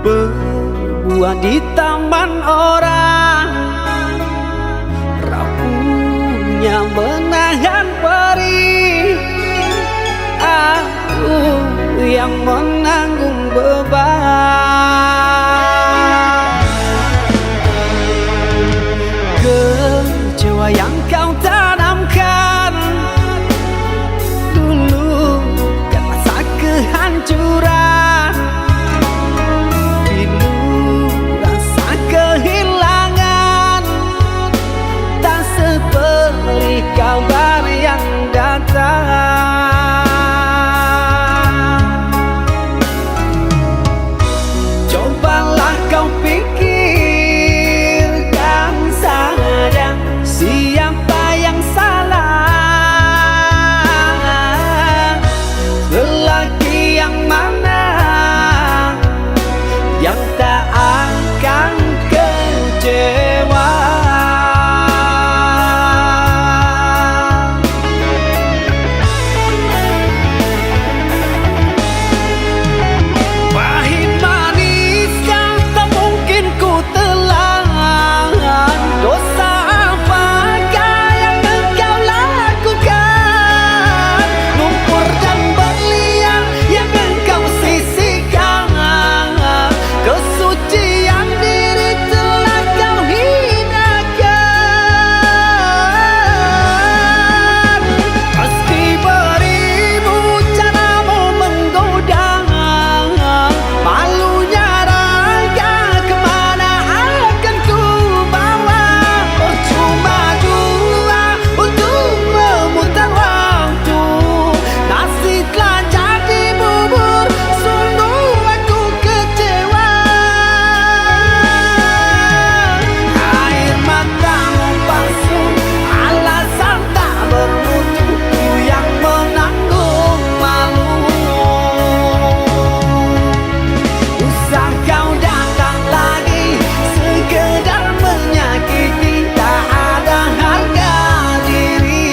berbuah di taman orang, rapuhnya menahan perih. Aku yang menanggung beban, kecewa yang kau tanamkan dulu kan rasa kehancuran. Rindu rasa kehilangan, tak seperti kabar yang datang. Cobalah kau pikirkan saja siapa yang salah, lelaki yang mana yang tak akan kecewa. Pahit manis yang tak mungkin ku telan, dosa apakah yang engkau lakukan? Lumpur dan berlian yang engkau sisihkan, kesucian diri telah kau hinakan. Meski beribu caramu menggoda, malunya raga kemana akan ku bawa? Percuma jua untuk memutar waktu, nasi telah jadi bubur, sungguh aku kecewa. Air matamu palsu, alasan tak bermutu, ku yang menanggung malu. Usah kau datang lagi sekedar menyakiti, tak ada harga diri.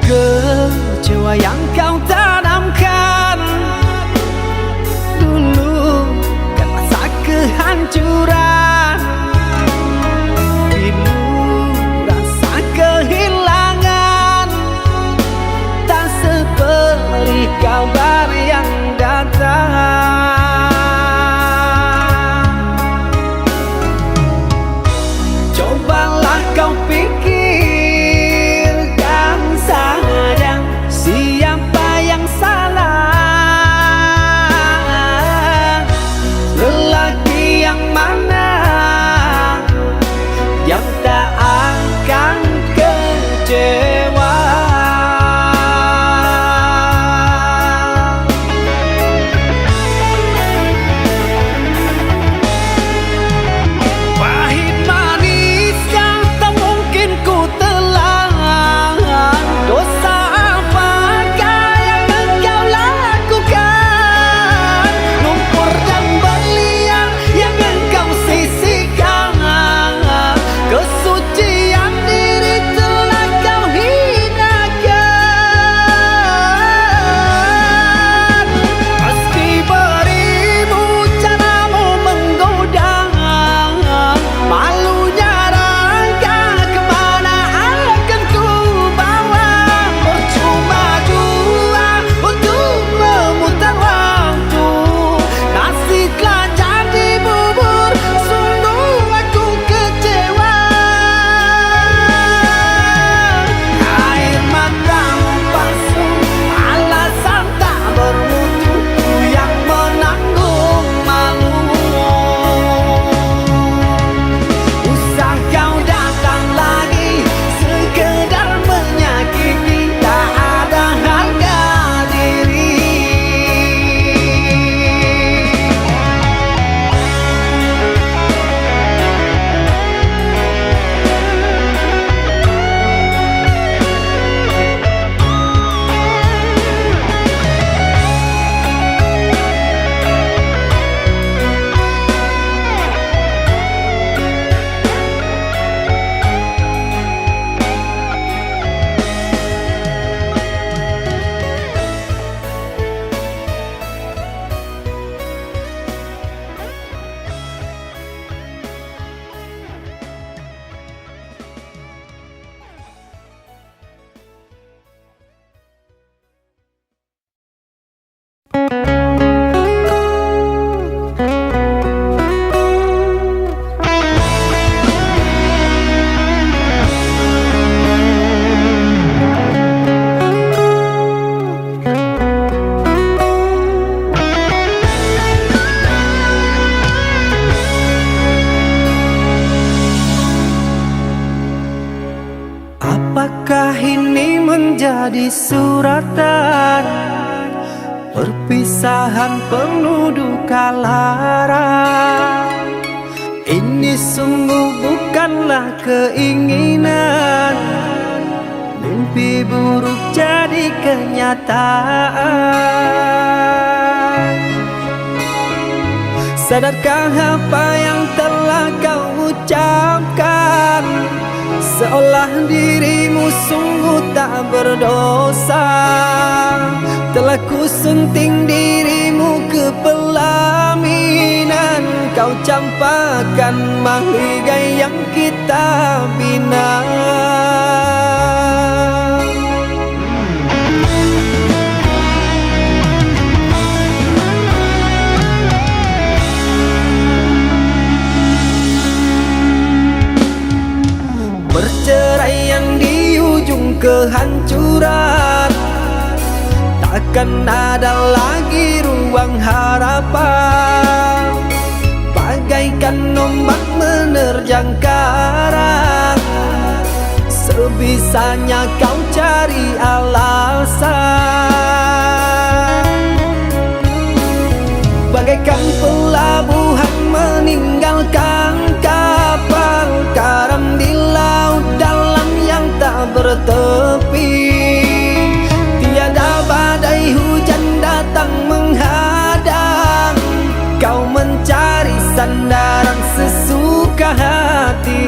Kecewa yang kau tanamkan dulu kan rasa kehancuran. Rindu rasa kehilangan, tak seperti kabar yang datang. Cobalah kau pikirkan saja siapa yang salah, lelaki yang mana yang tak akan kecewa. Pahit manis yang tak mungkin ku telan, dosa apakah yang engkau lakukan? suratan, perpisahan penuh duka lara. Ini sungguh bukanlah keinginan, mimpi buruk jadi kenyataan. Sadarkah apa yang telah kau ucapkan? Seolah dirimu sungguh tak berdosa. Telah ku sunting dirimu ke pelaminan, kau campakkan mahligai yang kita bina. Perceraian di ujung kehancuran, takkan ada lagi ruang harapan. Bagaikan ombak menerjang karang, sebisanya kau cari alasan. Bagaikan pelabuhan meninggalkan kapal karam di laut dalam yang tak bertepi. Tiada badai hujan datang menghadang, kau mencari sandaran sesuka hati.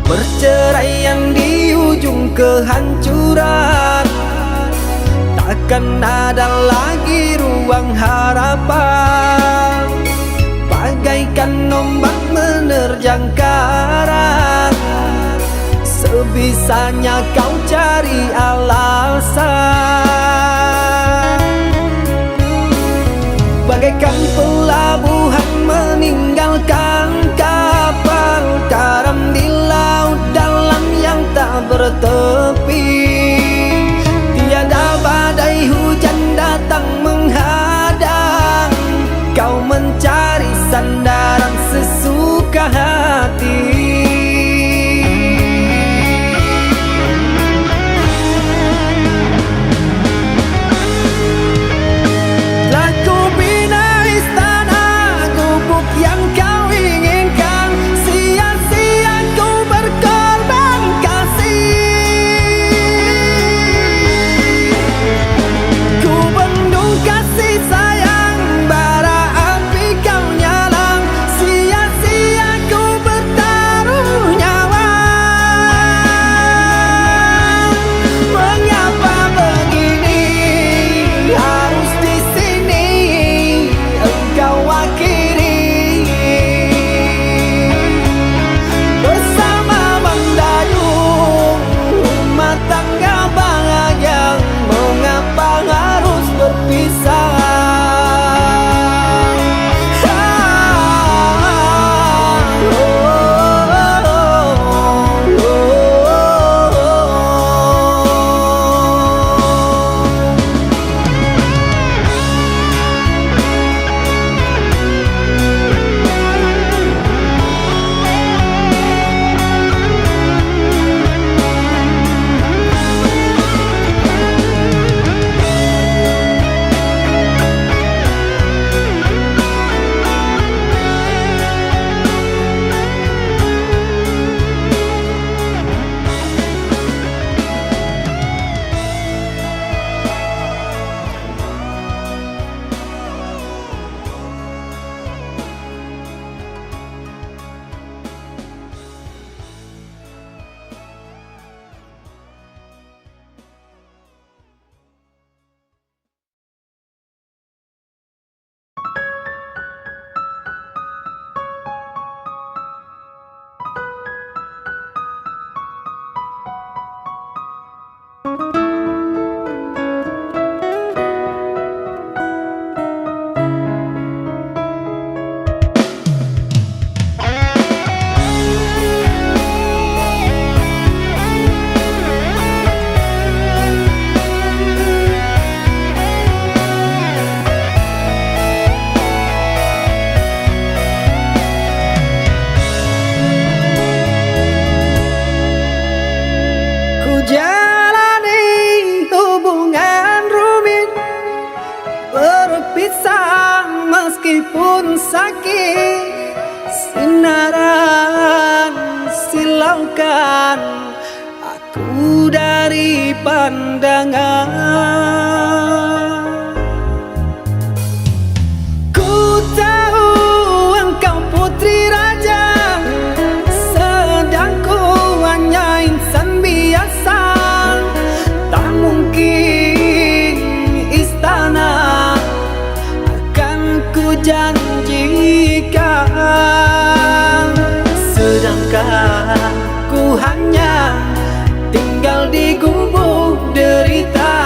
Perceraian di ujung kehancuran, takkan ada lagi ruang harapan. Bagaikan ombak menerjang karang, sebisanya kau cari alasan. Bagaikan pelabuhan meninggalkan kapal karam di laut dalam yang tak bertepi. Tiada badai hujan datang menghadang, kau mencari sandaran sesuka hati. sakit, sinaran silaukan aku dari pandangan. Ku tahu engkau putri raja, sedang ku hanya insan biasa. Tak mungkin istana akan ku janjikan, sedangkan ku hanya tinggal di gubuk derita.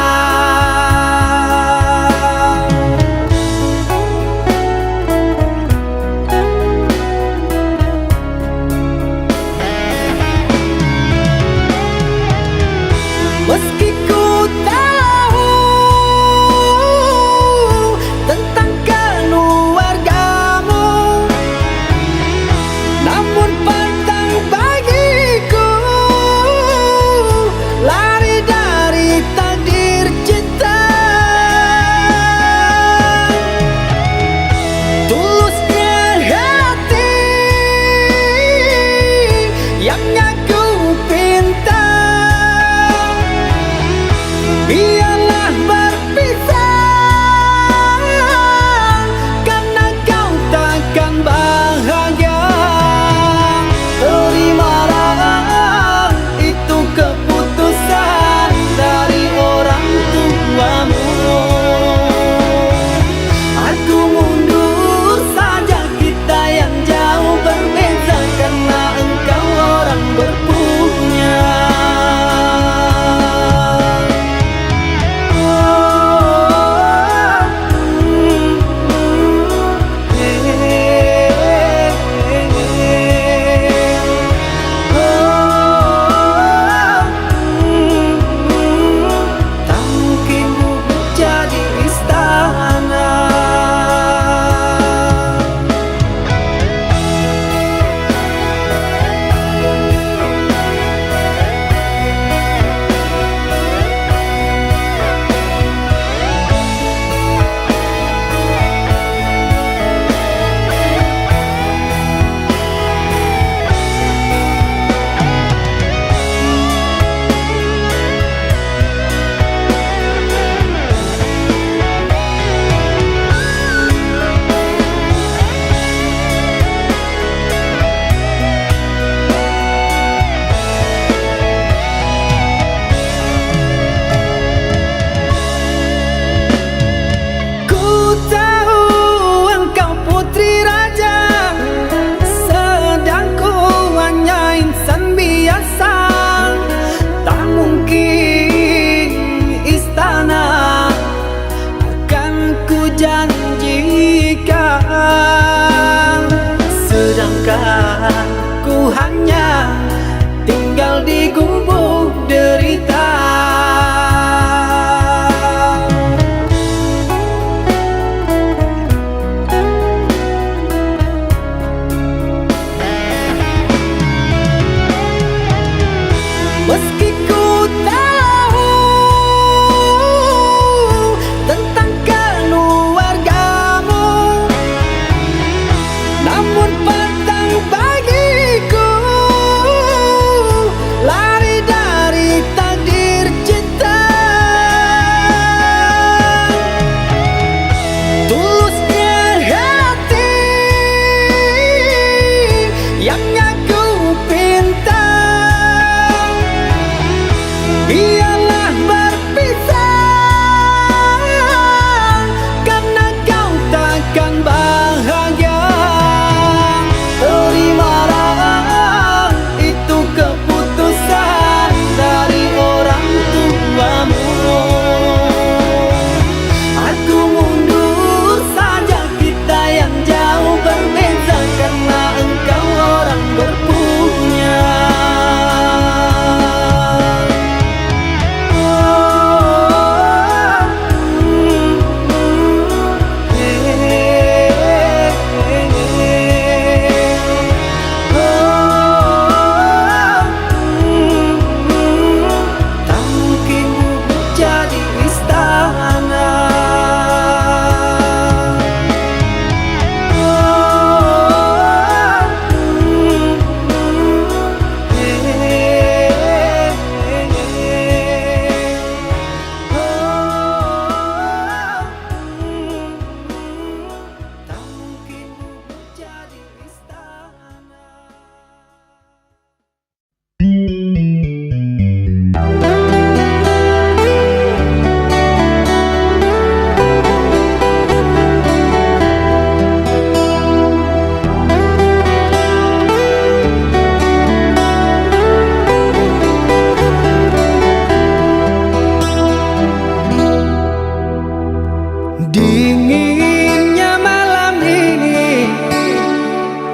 Dinginnya malam ini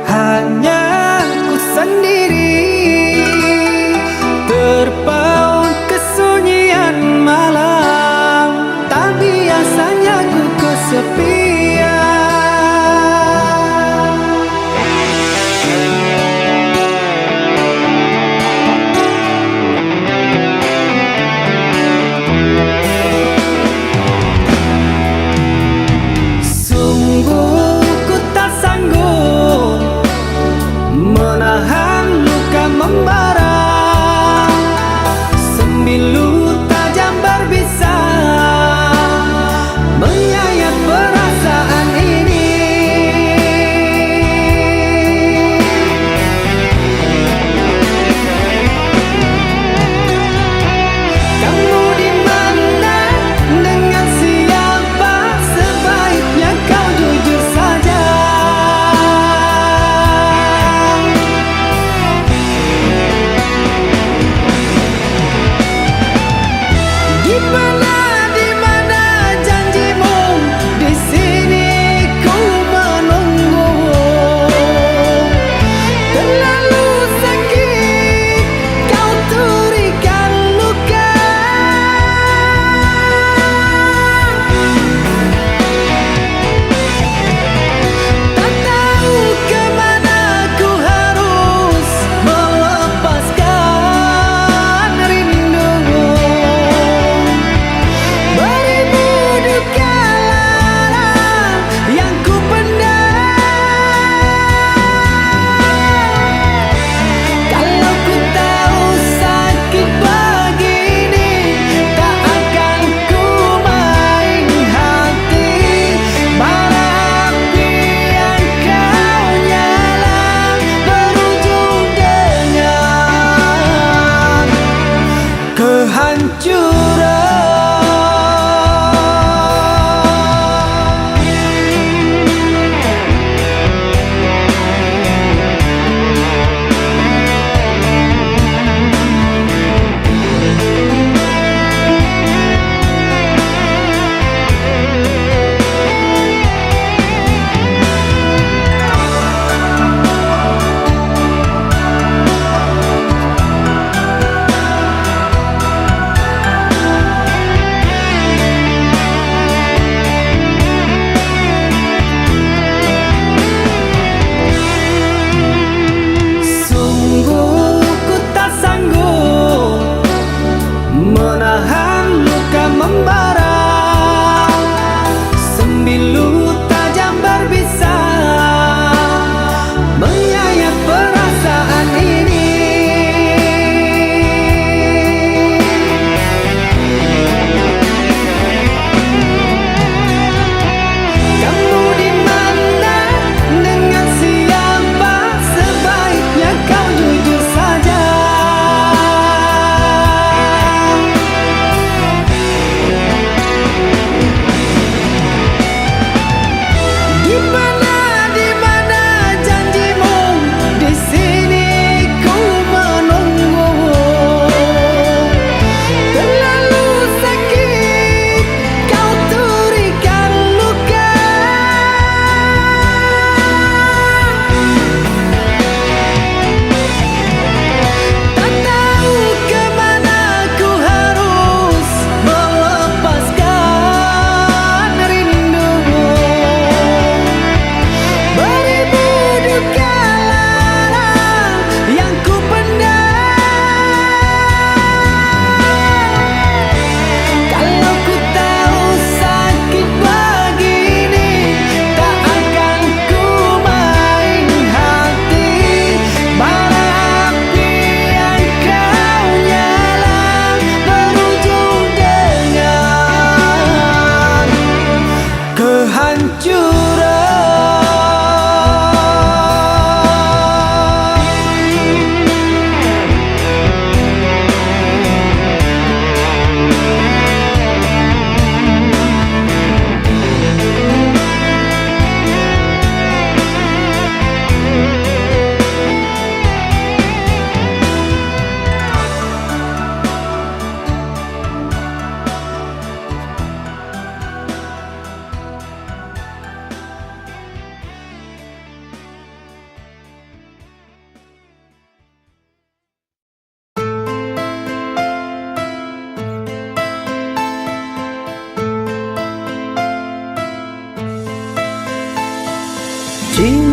hanya ku sendiri,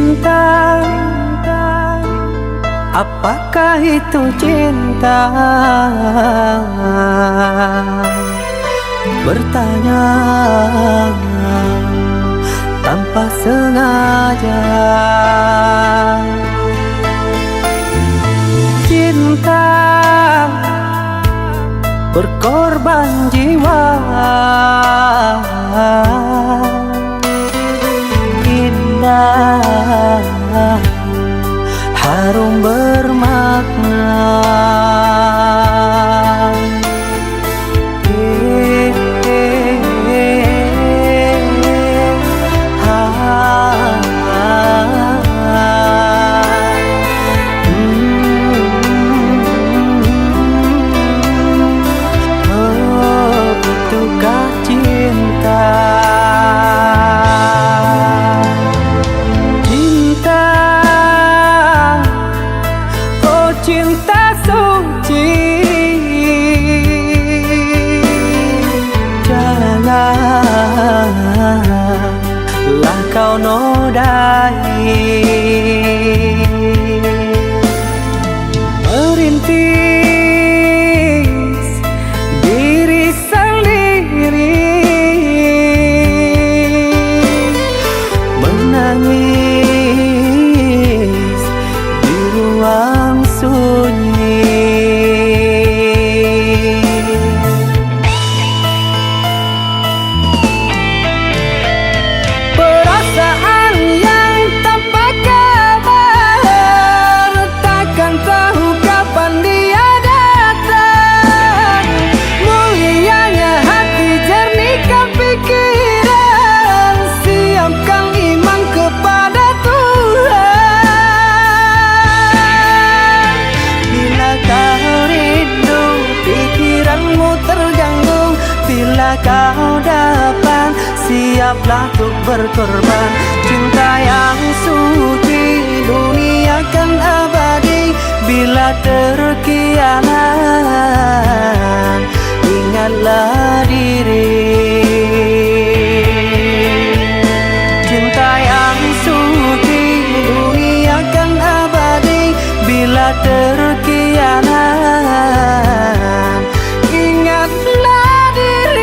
Cinta, apakah itu cinta? Bertanya tanpa sengaja. Cinta berkorban jiwa, indah, harum bermakna. Cinta suci, janganlah kau nodai. Merintis diri sendiri, menangis di ruang sunyi. Perasaan yang tanpa kabar, takkan tahu kapan dia datang. Mulianya hati, jernihkan pikiran, siapkan iman kepada Tuhan. Bila kau rindu, pikiranmu terganggu, bila kau dapat, siaplah untuk berkorban. Cinta yang suci, dunia kan abadi. Bila terkianat, ingatlah diri. Cinta yang suci, dunia kan abadi. Bila terkianat, ingatlah diri.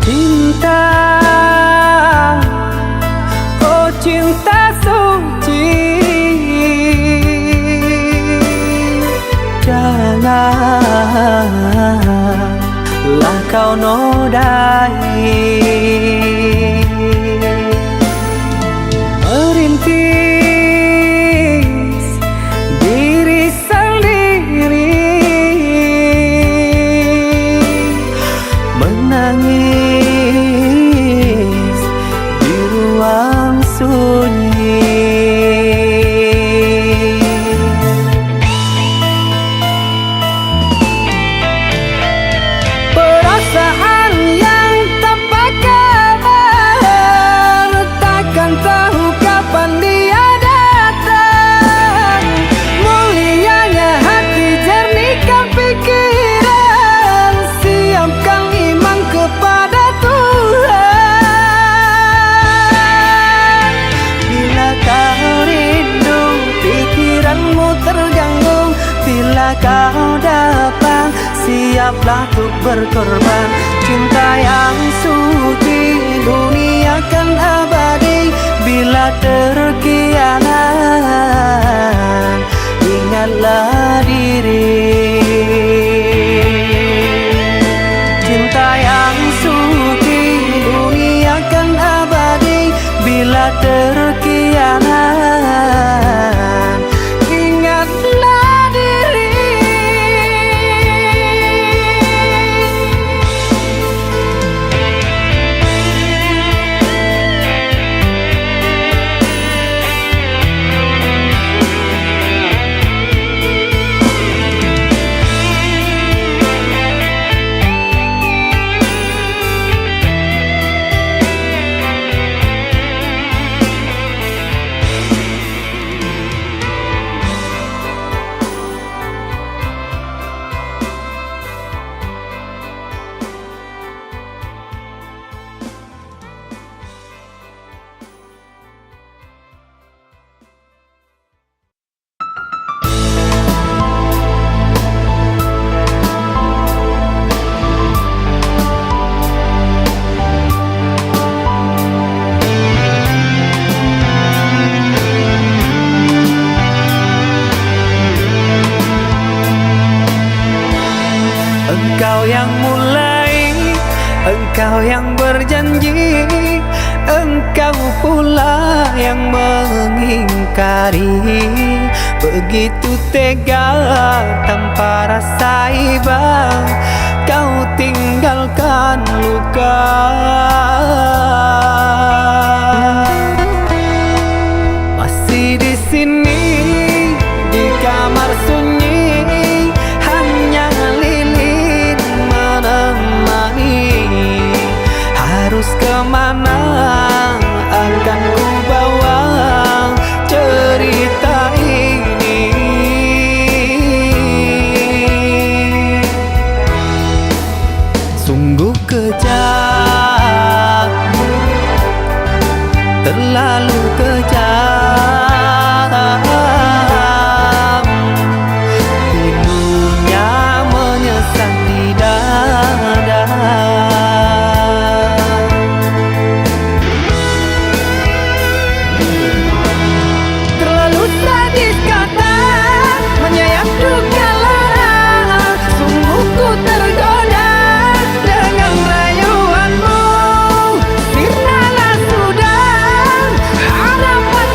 Cinta, oh cinta suci, janganlah kau nodai. Merintis diri sendiri, menangis di ruang sunyi. Perasaan yang tanpa kabar, takkan tahu kapan dia datang. Mulianya hati, jernihkan pikiran, siapkan iman kepada Tuhan. Bila kau rindu, pikiranmu terganggu, bila kau dapat, siaplah untuk berkorban. Cinta yang suci, dunia kan abadi. Bila terkianat, ingatlah diri. Cinta yang suci, dunia kan terkianan, ingatlah diri. Engkau yang mulai, engkau yang berjanji, engkau pula yang mengingkari. Begitu tega tanpa rasa iba, kau tinggalkan luka. Masih di sini di kamar sunyi, hanya lilin menemani. Harus kemana akan ku bawa cerita ini? Sungguh kejam, terlalu kejam. Pilunya menyesat di dada. Terlalu sadis kata menyayat duka lara. Sungguh ku tergoda dengan rayuanmu. Sirnalah sudah harapan.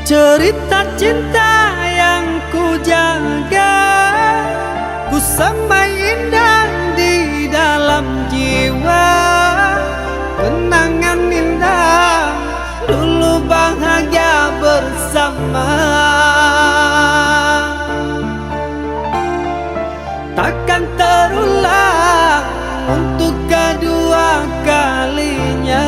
cerita cinta yang ku jaga, ku semai indah di dalam jiwa. Kenangan indah dulu bahagia bersama, takkan terulang untuk kedua kalinya.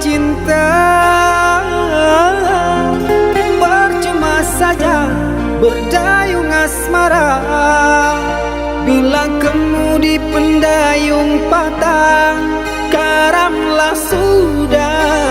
cinta, percuma saja berdayung asmara. Bila kemudi pendayung patah, karamlah sudah.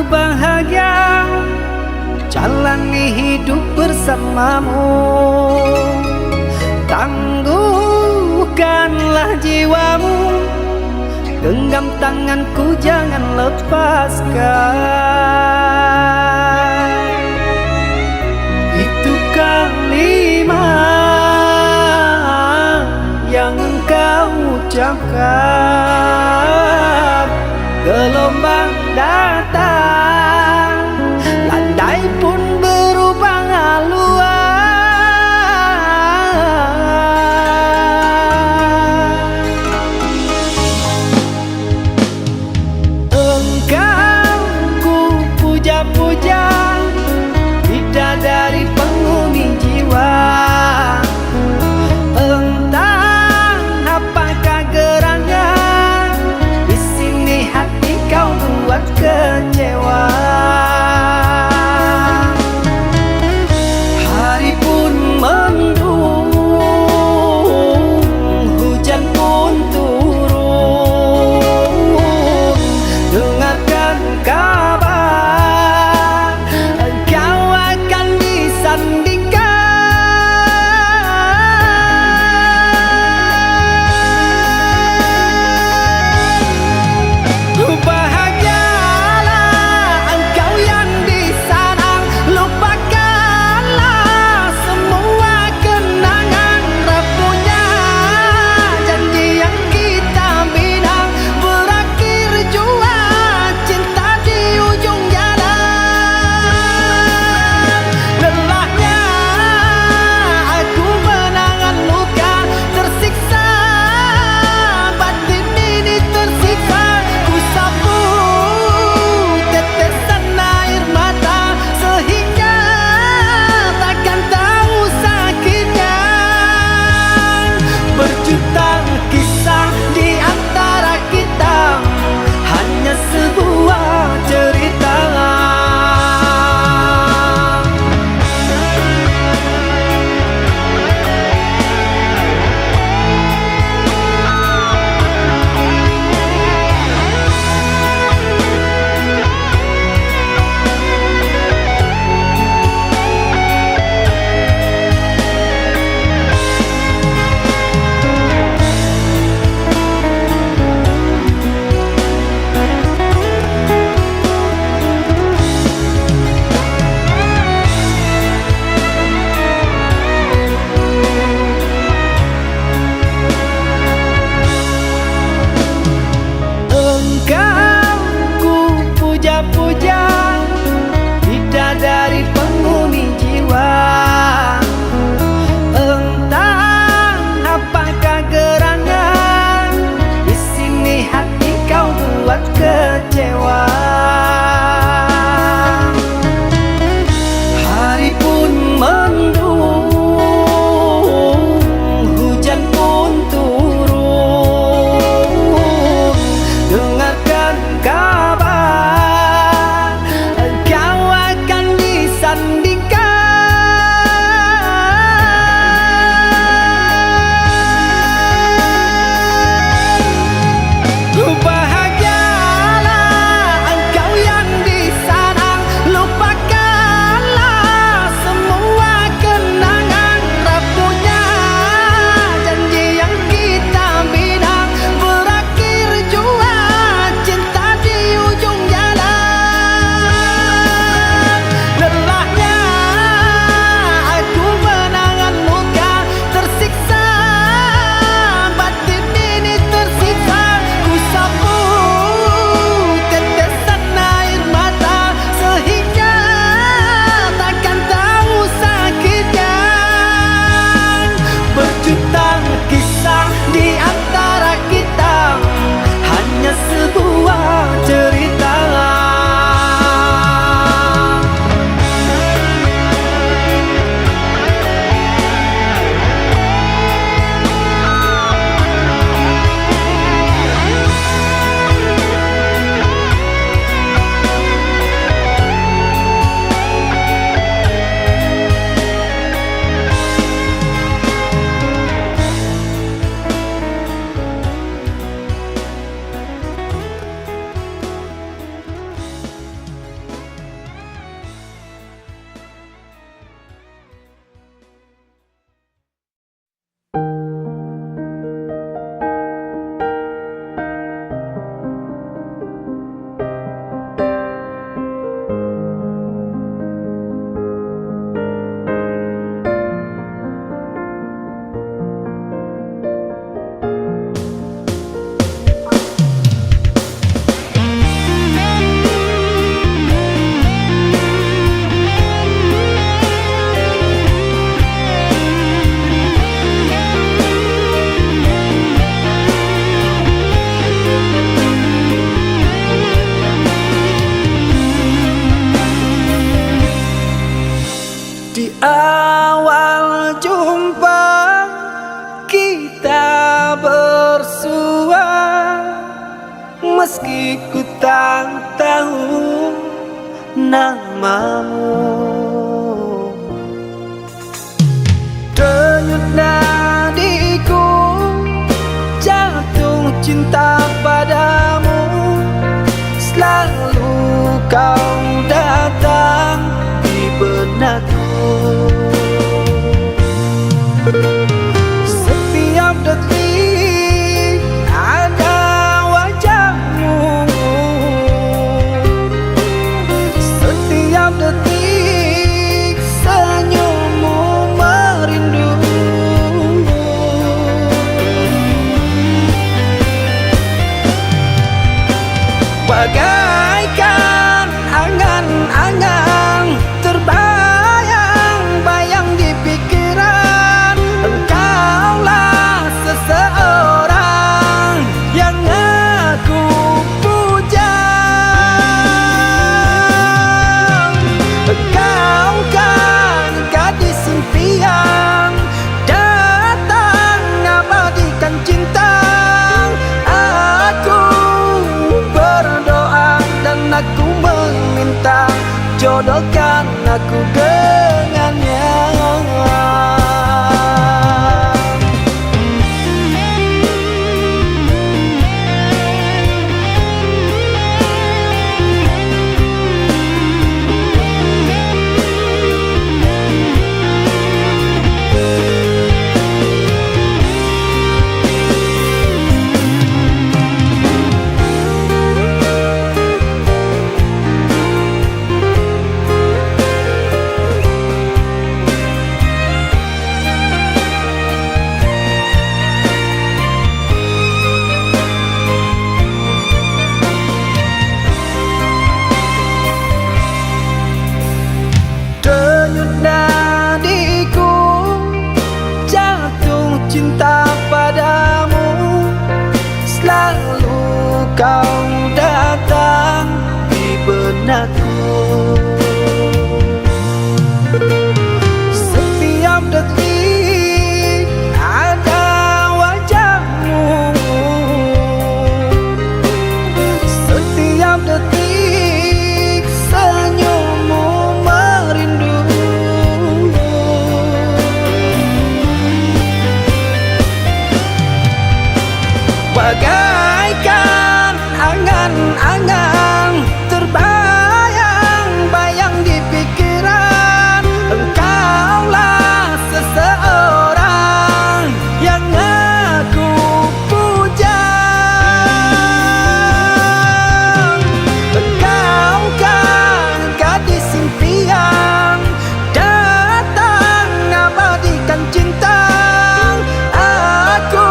aku bahagia jalani hidup bersamamu. Tangguhkanlah jiwamu, genggam tanganku jangan lepaskan. Itu kalimat yang engkau ucapkan. Gelombang datang, landai pun berubah haluan. Engkau ku puja-puja, bidadari penghuni jiwa. Entah apakah gerangan, di sini hati kau buat kecewa. meski ku tak tahu namamu. Denyut nadiku jatuh cinta padamu, selalu kau datang di benakku. Setiap detik ada wajahmu, setiap detik senyummu merindu. Bagaikan angan-angan terbayang-bayang di pikiran, engkaulah seseorang yang aku puja. Engkau kan gadis impian, datang abadikan cinta. Aku berdoa dan aku meminta, jodohkan aku dengannya. Denyut nadiku jatuh cinta padamu, selalu kau datang di benakku. Setiap detik ada wajahmu, setiap detik senyummu merindu. Bagaikan angan-angan terbayang-bayang di pikiran, engkaulah seseorang yang aku puja. Engkau kan gadis impian, datang abadikan cinta. Aku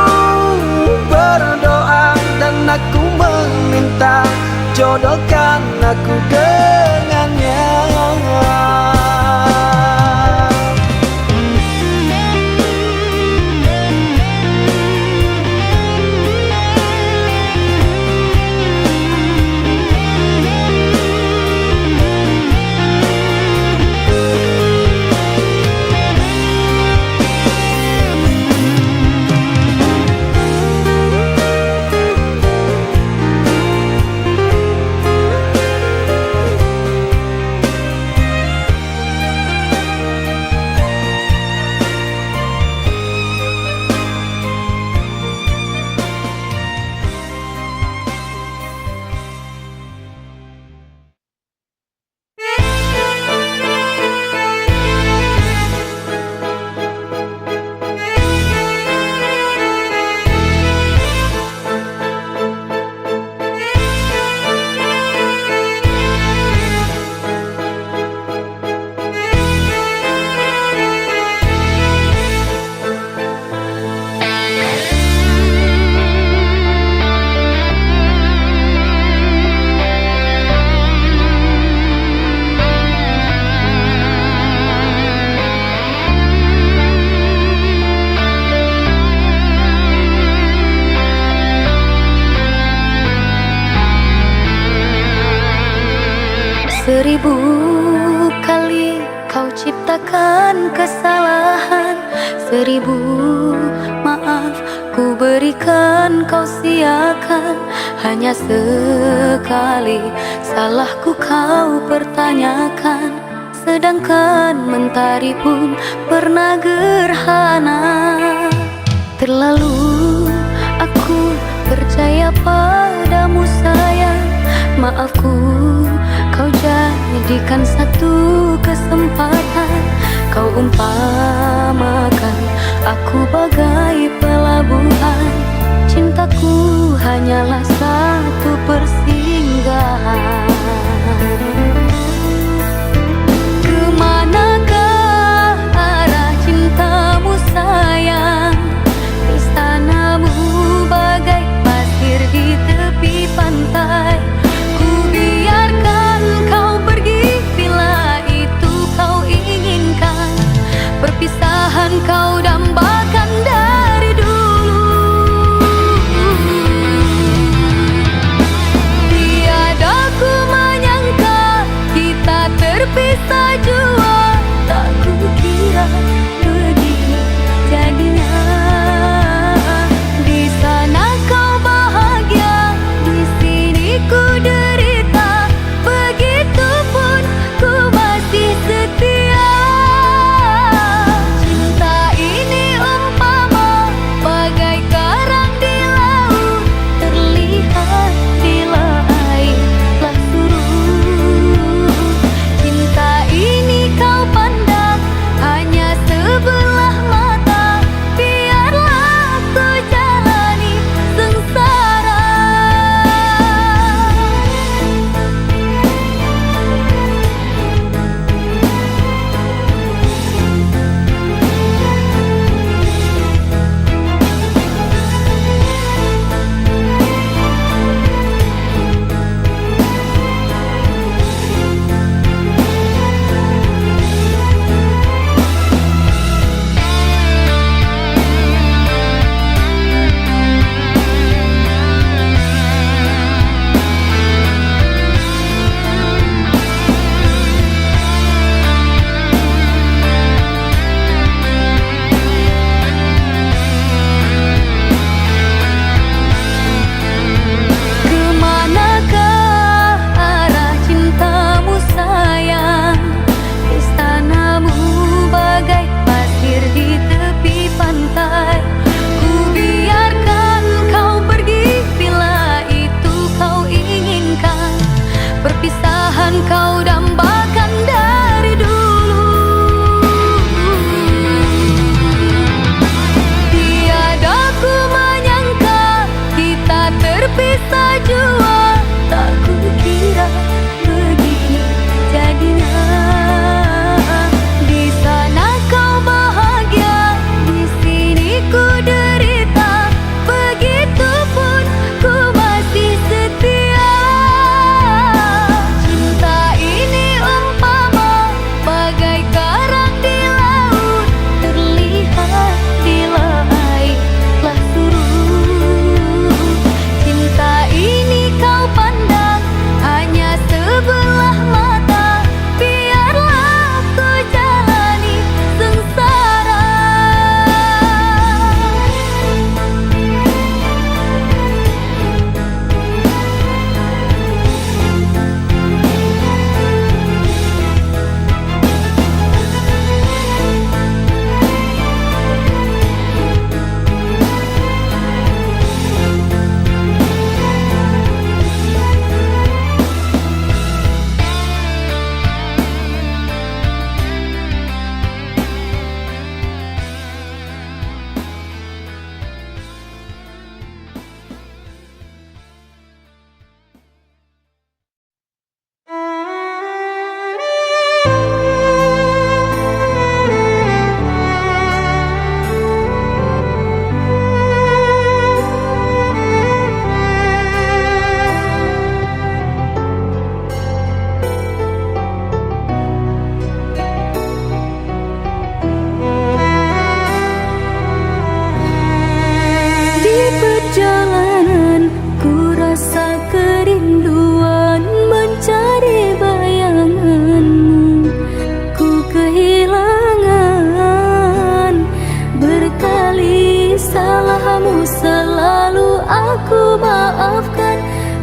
berdoa dan aku meminta, jodohkan aku dengannya. Seribu kali kau ciptakan kesalahan, seribu maaf ku berikan kau siakan. hanya sekali salahku kau pertanyakan, sedangkan mentari pun pernah gerhana. Terlalu aku percaya padamu sayang, maafku kau jadikan satu kesempatan. Kau umpamakan aku bagai pelabuhan, cintaku hanyalah satu persinggahan. Kemanakah arah cintamu sayang? Istanamu bagai pasir di tepi pantai. Ku biarkan kau pergi bila itu kau inginkan. Perpisahan kau dambakan dari dulu.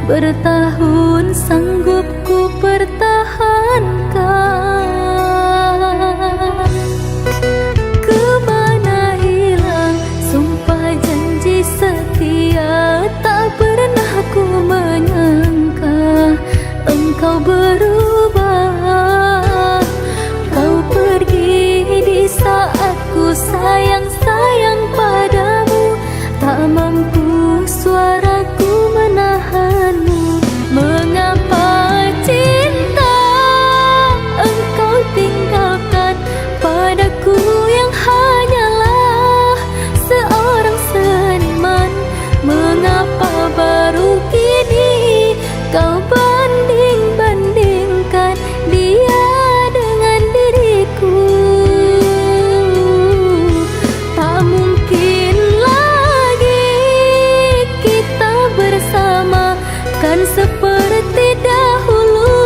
bertahun sanggup ku pertahankan. Kemana hilang sumpah janji setia, tak pernah ku menyangka engkau berubah. Kau pergi di saat ku sayang-sayang padamu, tak mampu suaraku menahanmu. Mengapa cinta engkau tinggalkan padaku yang hanyalah seorang seniman? Mengapa baru kini kau banding-bandingkan dia dengan diriku? Tak mungkin lagi kita bersama, kan seperti dahulu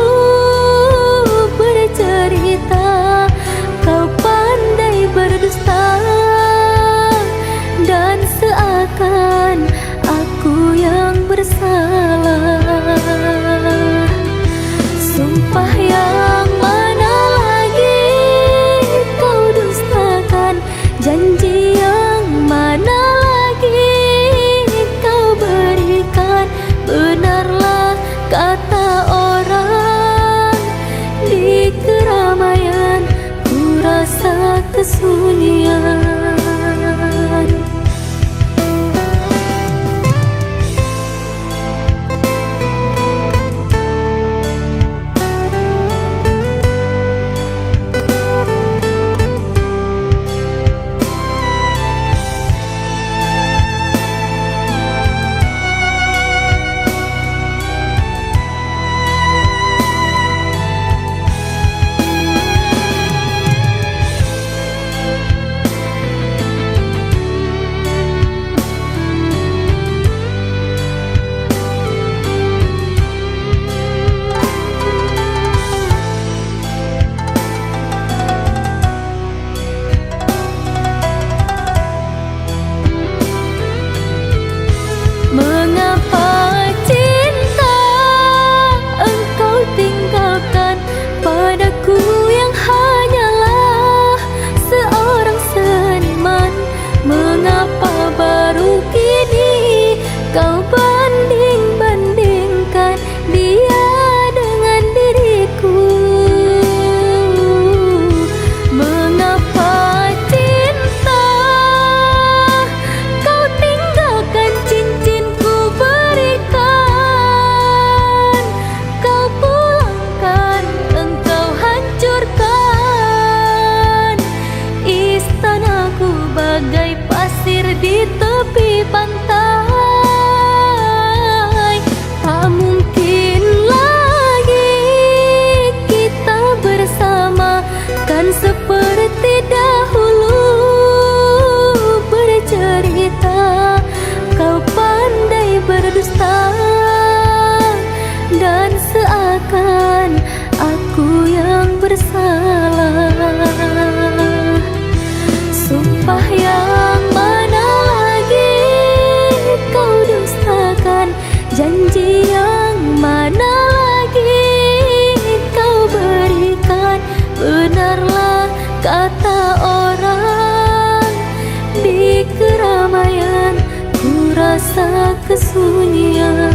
bercerita. Kau pandai berdusta dan seakan aku yang bersalah. Sumpah yang mana lagi kau dustakan, janji yang mana lagi kau berikan. Benarlah kata orang, di keramaian ku rasa kesunyian. Mengapa cinta engkau tinggalkan padaku yang hanyalah seorang seniman? Mengapa baru kini kau banding-bandingkan dia dengan diriku? Mengapa cinta kau tinggalkan cincin ku berikan? Kau pulangkan, engkau hancurkan istanaku bagai pasir di tepi pantai. Tak mungkin lagi kita bersama, kan seperti dahulu bercerita. Kau pandai berdusta dan seakan aku yang bersalah. Sumpah yang mana lagi kau dustakan, janji yang mana lagi kau berikan. Benarlah kata orang, di keramaian ku rasa kesunyian.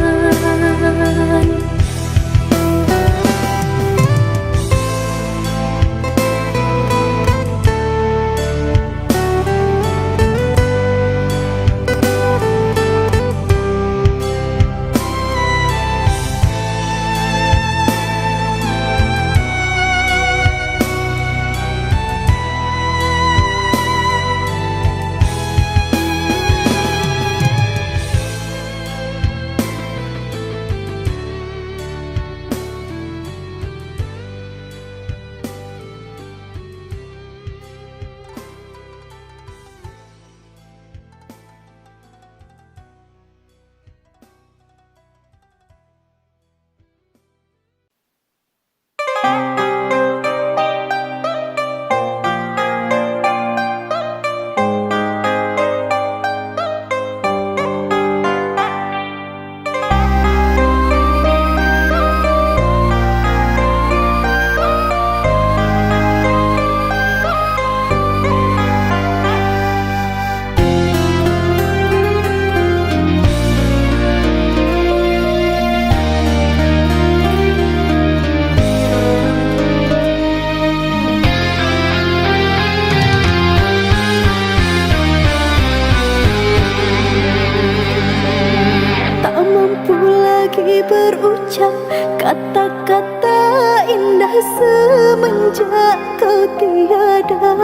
terucap kata-kata indah semenjak kau tiada.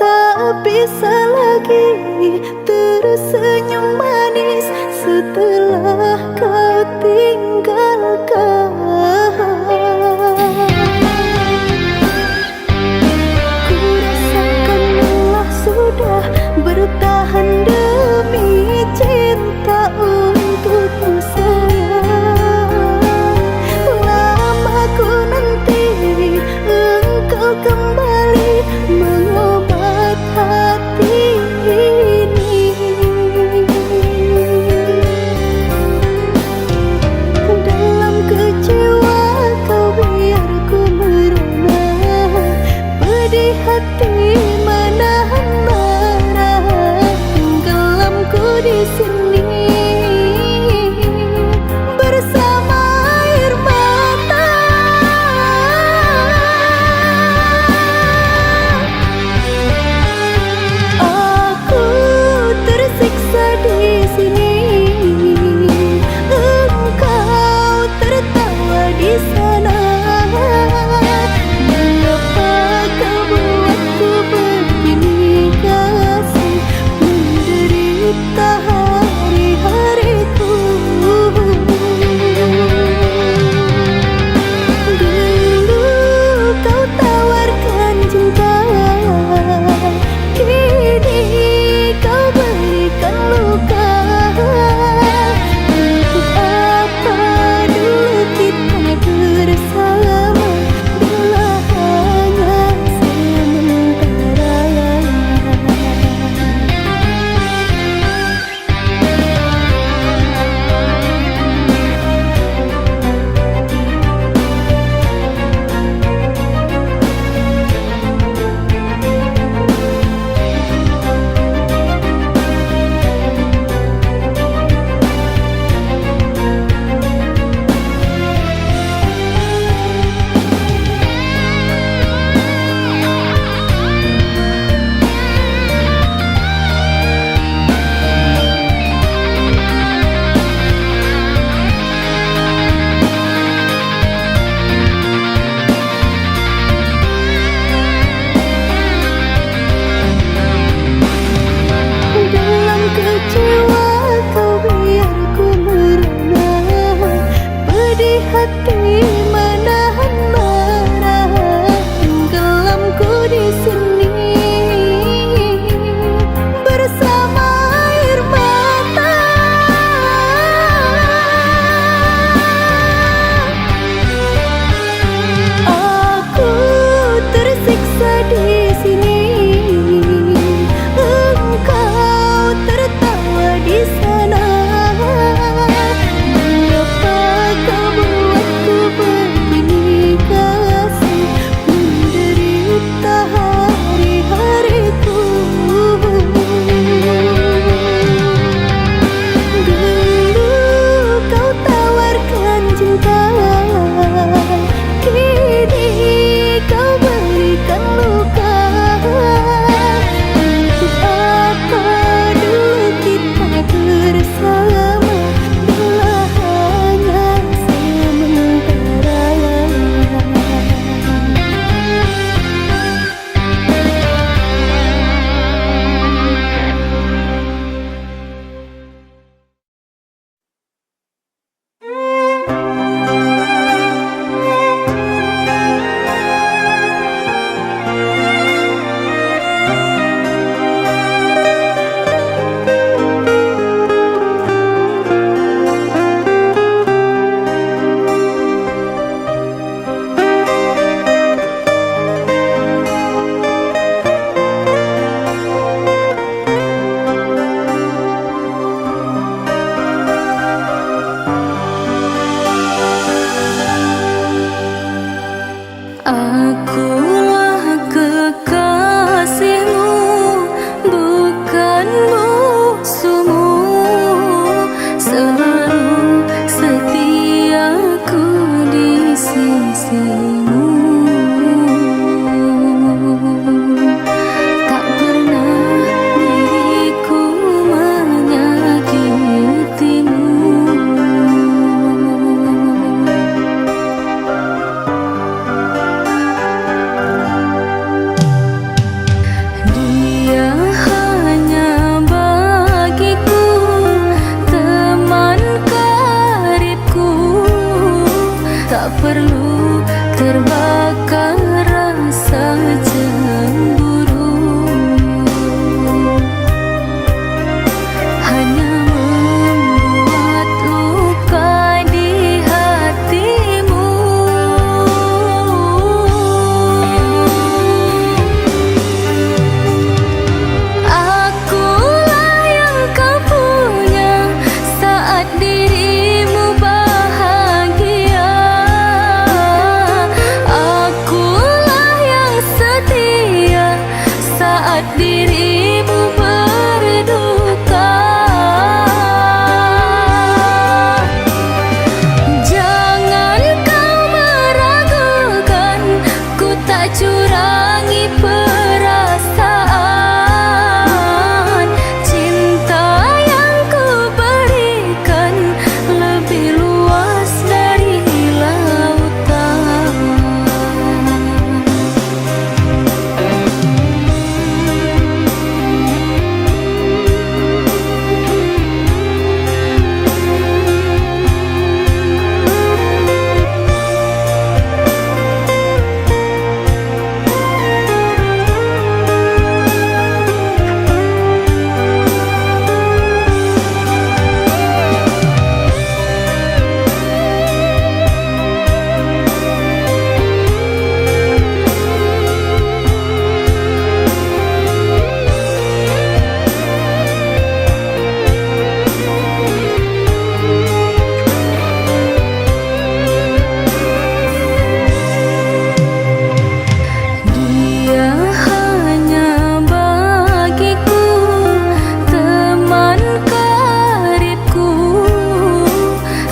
Tak bisa lagi tersenyum manis setelah kau tinggalkan. Ku rasakan lelah sudah bertahan demi cinta untukmu sayang. Lama ku nanti engkau kembali mengobat hati ini.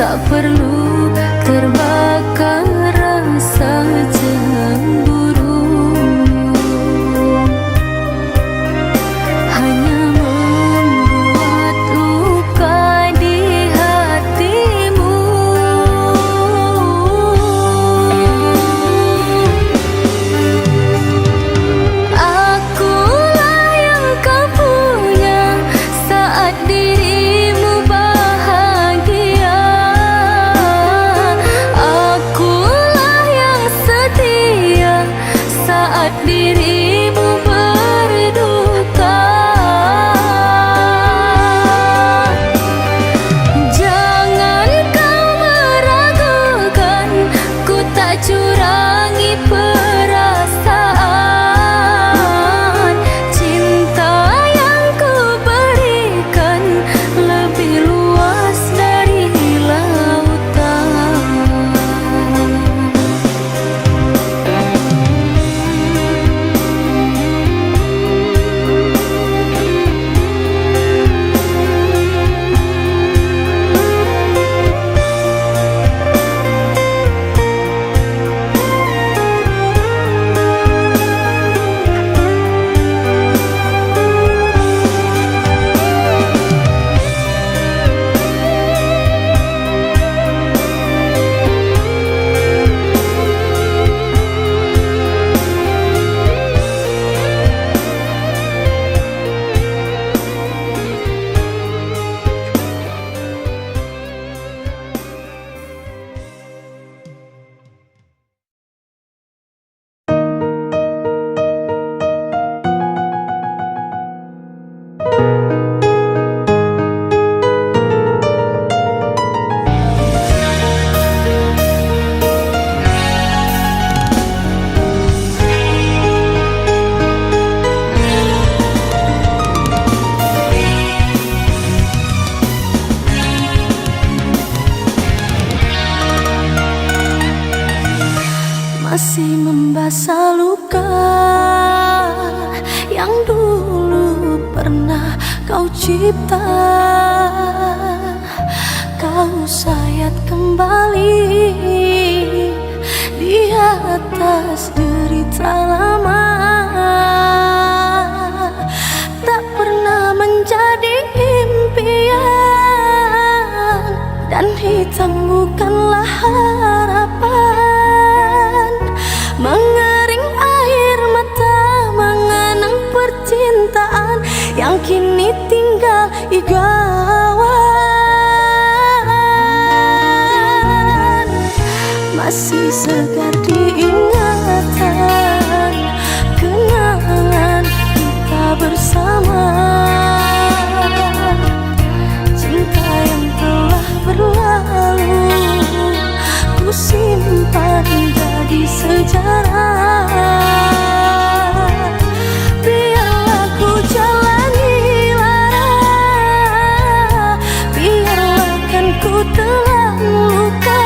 tak perlu terbakar rasa cemburu. Hanya membuat luka di hatimu. Akulah yang kau punya saat dirimu bahagia. Akulah yang setia saat dirimu berduka. Jangan kau meragukan, ku tak curangi perasaan. Cinta yang ku berikan lebih luas dari lautan. Masih membasah luka yang dulu pernah kau cipta. Kau sayat kembali di atas derita lama. Tak pernah menjadi impian, dan hitam bukanlah harapan. Mengering air mata mengenang percintaan yang kini tinggal igauan. Masih segar diingatan kenangan kita bersama. Cinta yang telah berlalu ku simpan jadi sejarah. Biarlah ku jalani lara, biarlah kan ku telan luka.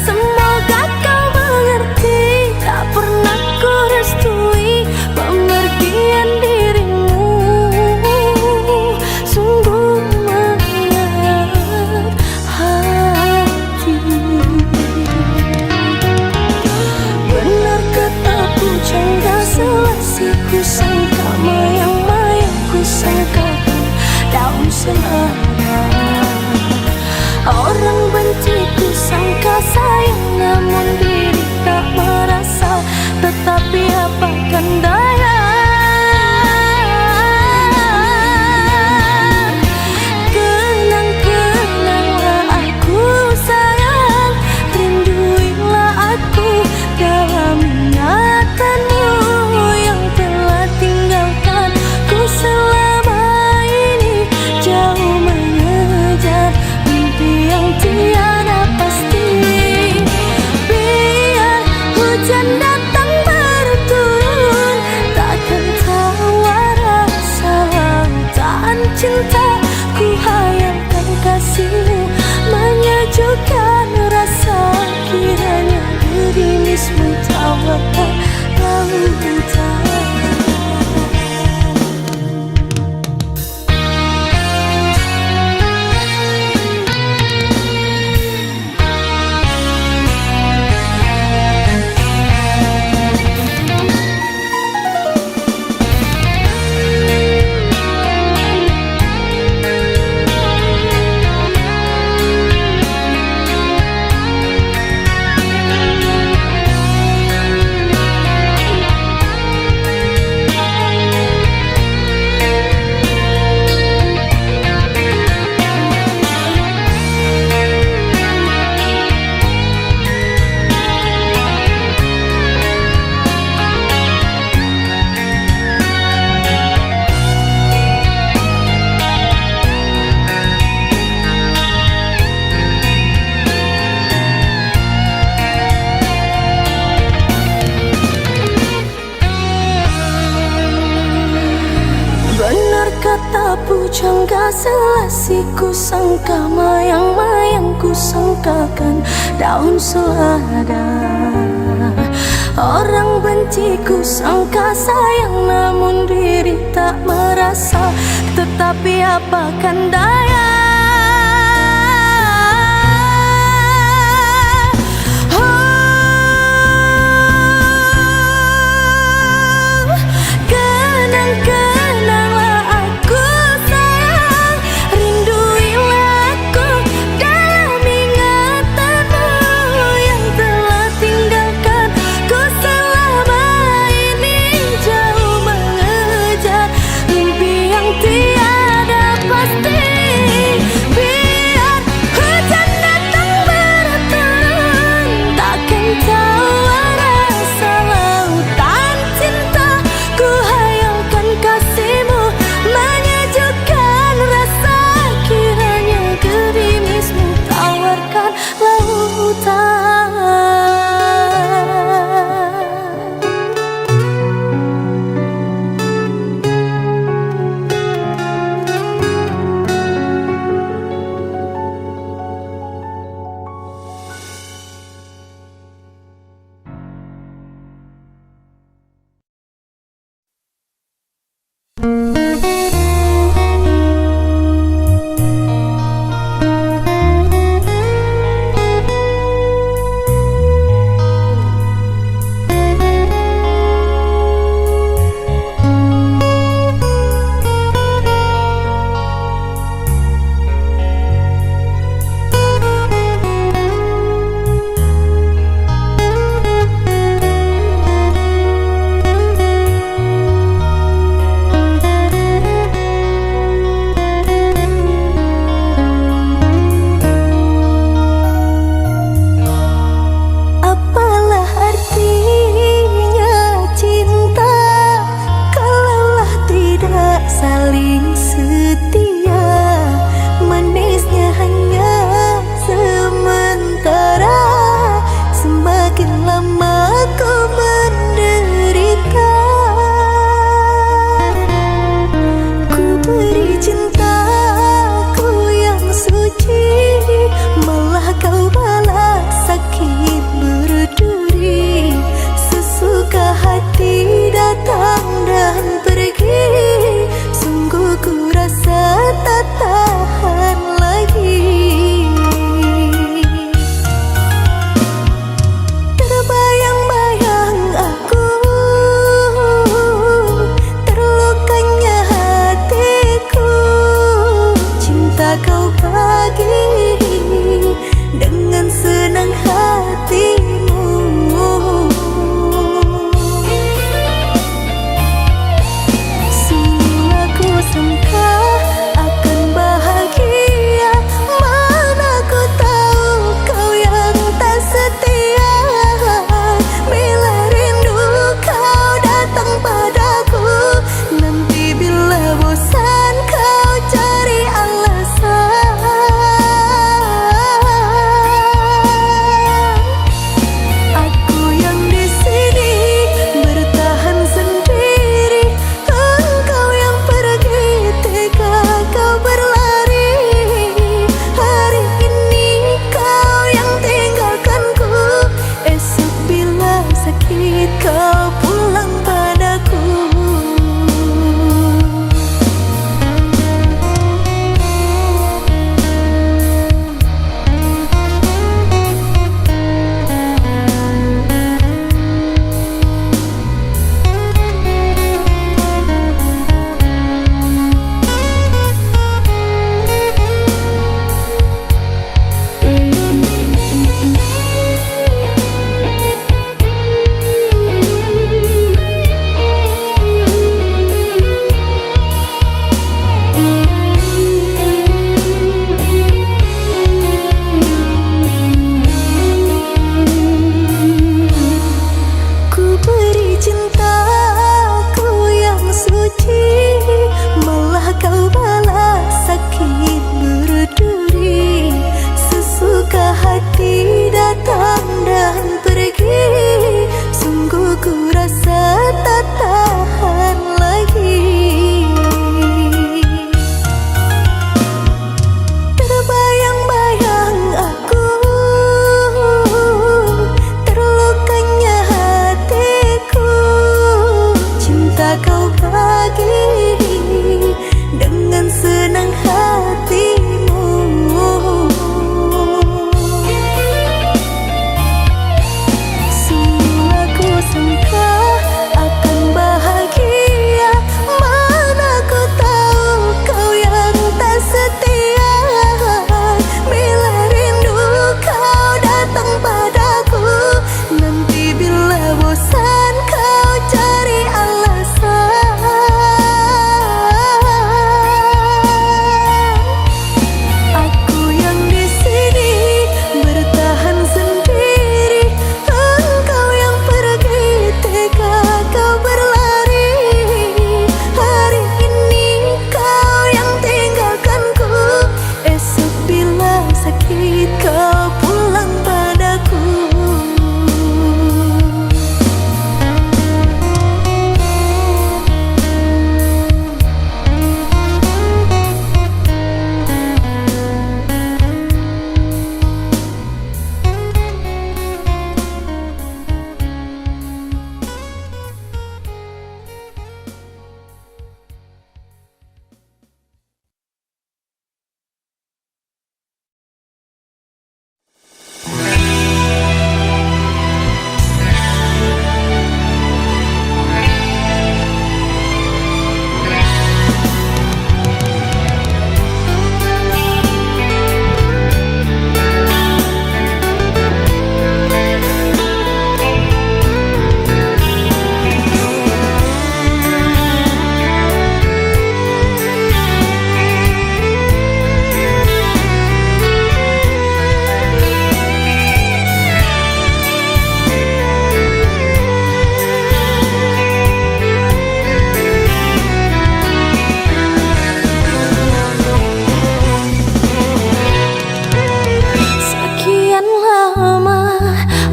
Semoga kasihku sangka mayang-mayang ku sangkakan daun selada. Orang benciku sangka sayang namun diri tak merasa. Tetapi apakan daya,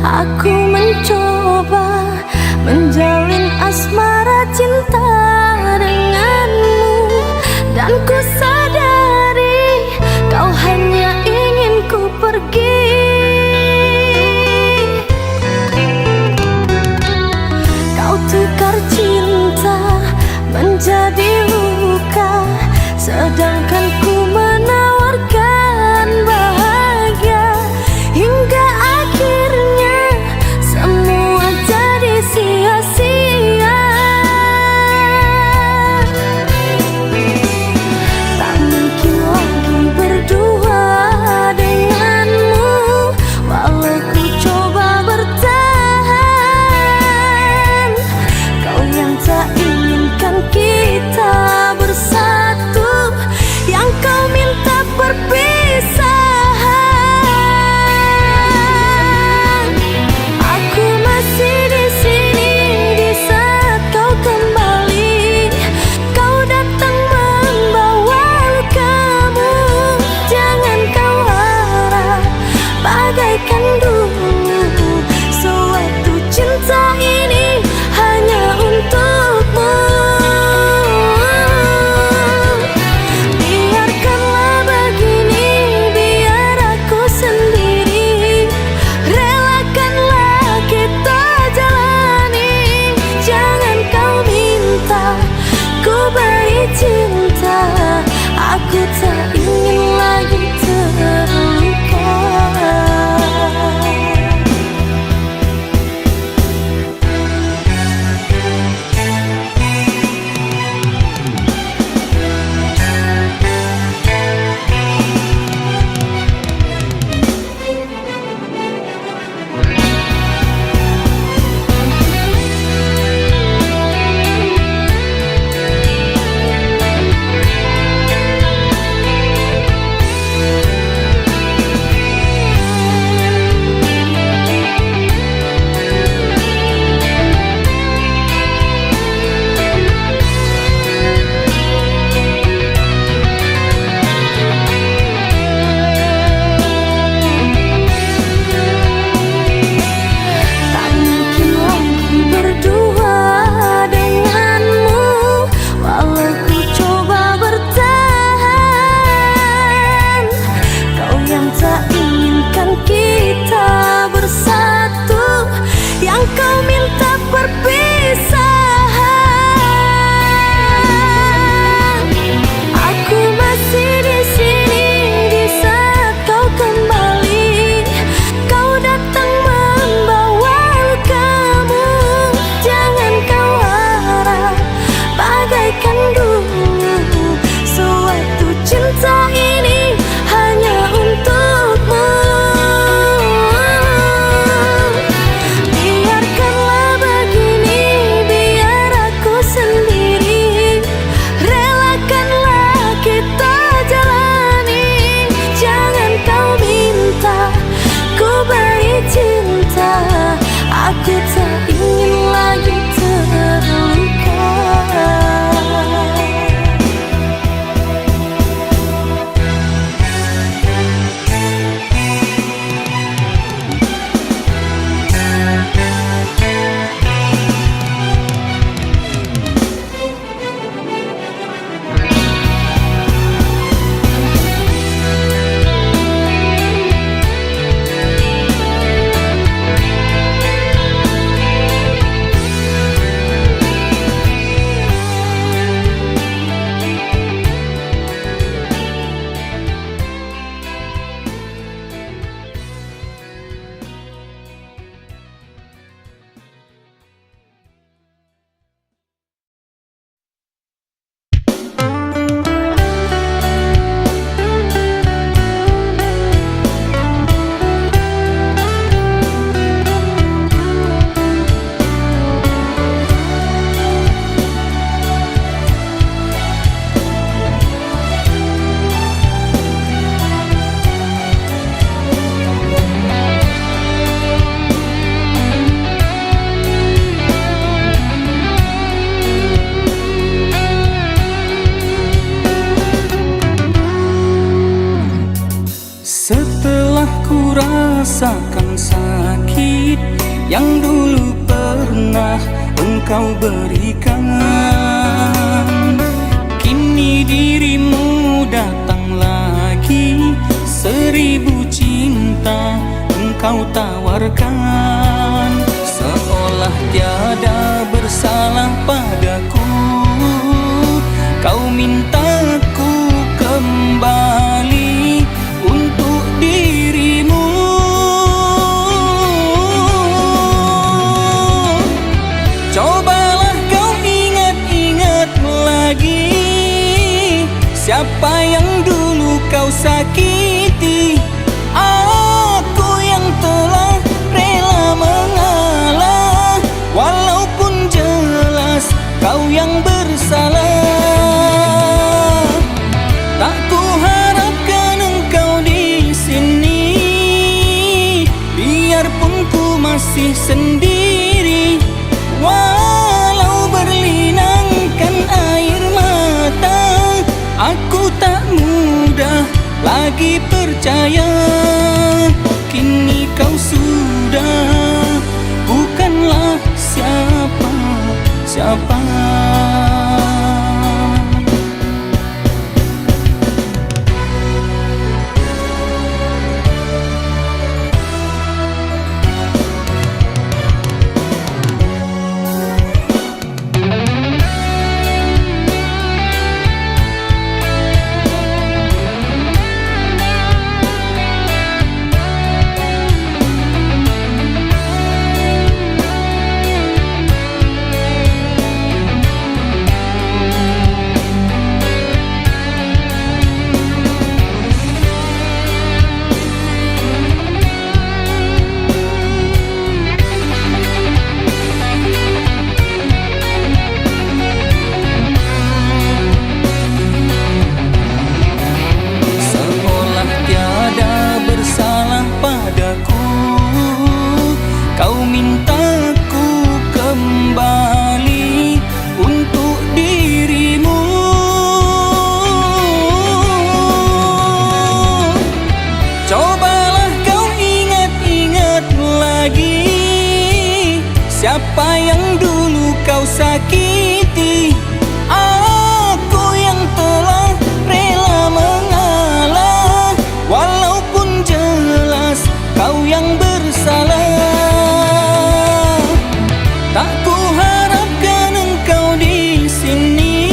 Aku mencoba menjalin asmara cinta denganmu, dan ku sadari kau hanya ingin ku pergi. Kau tukar cinta menjadi luka, sedangkan ku menawarkan bahagia. Hingga akhirnya semua jadi sia-sia. Tak mungkin lagi berdua denganmu, walau ku coba bertahan. Kau yang tak inginkan kita bersatu, yang kau minta perpisahan. Aku masih di sini di saat kau kembali. Kau datang membawa lukamu, jangan kau harap bagaikan dulu. Suatu cinta ini hanya untukmu. Biarkanlah begini, biar aku sendiri. Relakanlah kita jalani. Jangan kau minta ku beri cinta. Aku tak ingin lagi terluka. Tak mungkin lagi berdua denganmu, walau ku coba bertahan. Kau yang tak inginkan kita bersatu, yang kau minta perpisahan. Aku masih di sini di saat kau kembali. Kau datang membawa lukamu, jangan kau harap bagaikan dulu. Suatu cinta ini hanya untukmu. Biarkanlah begini, biar aku sendiri. Relakanlah kita jalani. Jangan kau minta ku beri cinta. Aku tak ingin lagi terluka. Setelah ku rasakan sakit kau berikan. Kini dirimu datang lagi, 1000 cinta engkau tawarkan. Seolah tiada bersalah padaku, kau mintaku kembali untuk dirimu. Cobalah kau ingat-ingat lagi, siapa yang dulu kau sakiti. Aku yang telah rela mengalah, walaupun jelas kau yang bersalah. Tak kuharapkan engkau di sini, biarpun ku masih sendiri. Walau berlinangkan air mata, aku tak mudah lagi percaya. Kini kau sudah bukanlah siapa-siapa. Kau mintaku kembali untuk dirimu. Cobalah kau ingat-ingat lagi, siapa yang dulu kau sakiti. Aku yang telah rela mengalah, walaupun jelas kau yang bersalah. Tak kuharapkan engkau di sini,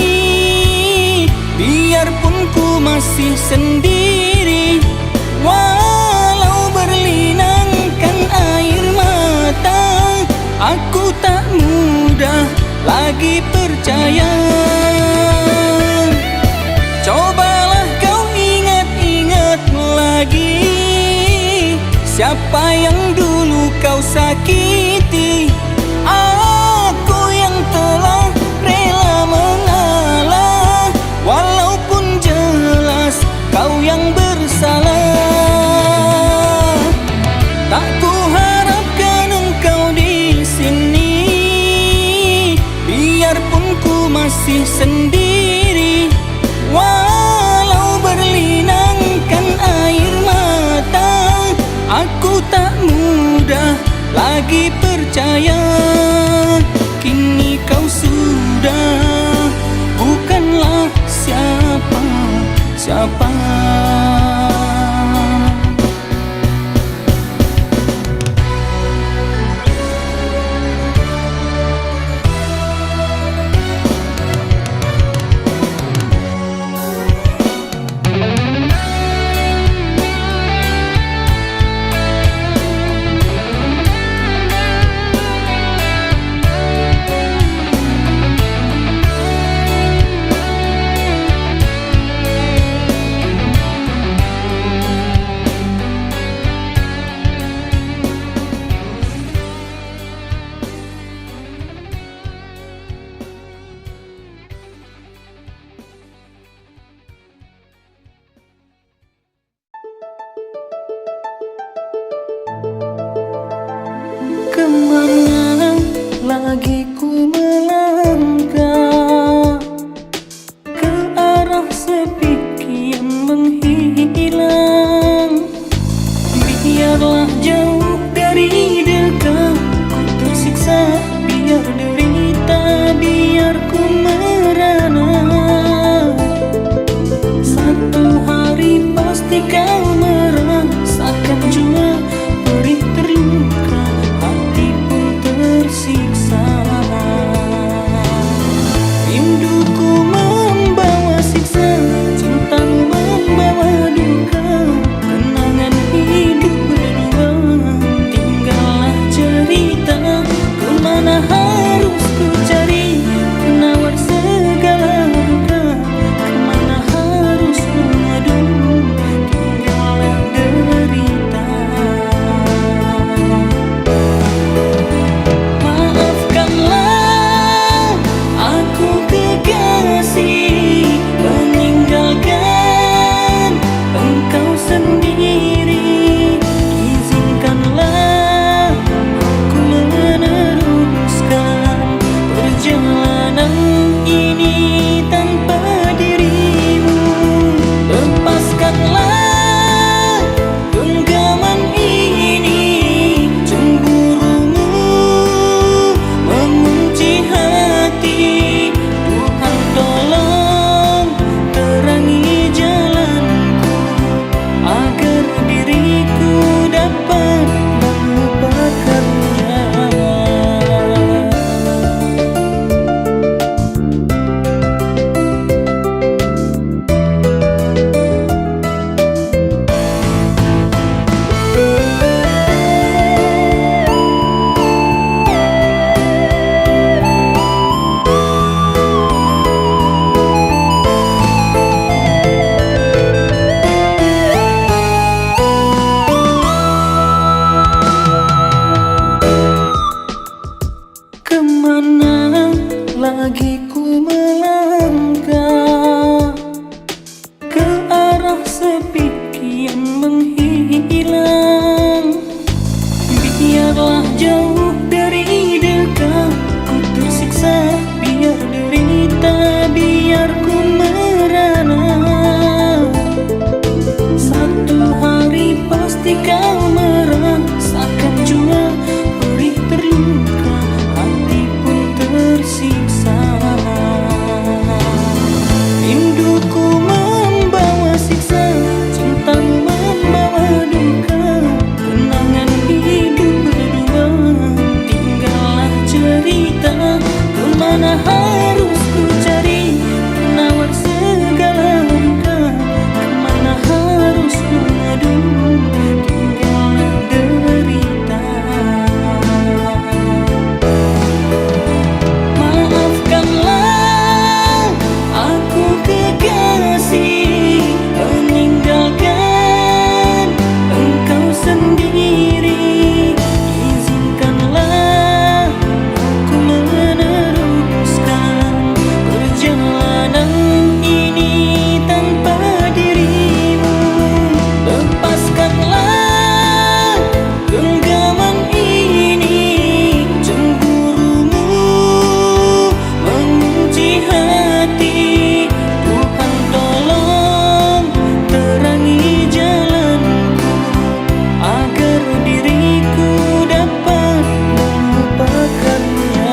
biarpun ku masih sendiri. Walau berlinangkan air mata, aku tak mudah lagi percaya. Cobalah kau ingat-ingat lagi, siapa yang dulu kau sakiti. Aku yang telah rela mengalah, walaupun jelas kau yang bersalah. Tak kuharapkan engkau di sini, biarpun ku masih sendiri. Walau berlinangkan air mata, aku tak mudah lagi percaya. Kini kau sudah bukanlah siapa-siapa. Kemana lagi ku melangkah, ke arah sepi kian menghilang. Biarlah jauh dari dekat, ku tersiksa biar derita. lagi ku melangkah ke arah sepi kian menghilang. Biarlah jauh dari dekat ku tersiksa, biar derita, biar ku merana. Satu hari pasti kau merasakan jua perih terluka, hati pun tersiksa. Rinduku membawa siksa, cintamu membawa duka, kenangan hidup berdua. Tinggallah cerita, kemana harus ku cari penawar segala duka, kemana harus ku ngadu, tinggallah derita. Maafkanlah aku kekasih, meninggalkan engkau sendiri. Izinkanlah aku meneruskan perjalanan ini tanpa dirimu. Lepaskanlah genggaman ini, cemburumu mengunci hati. Tuhan tolong terangi jalanku, agar diriku dapat melupakannya.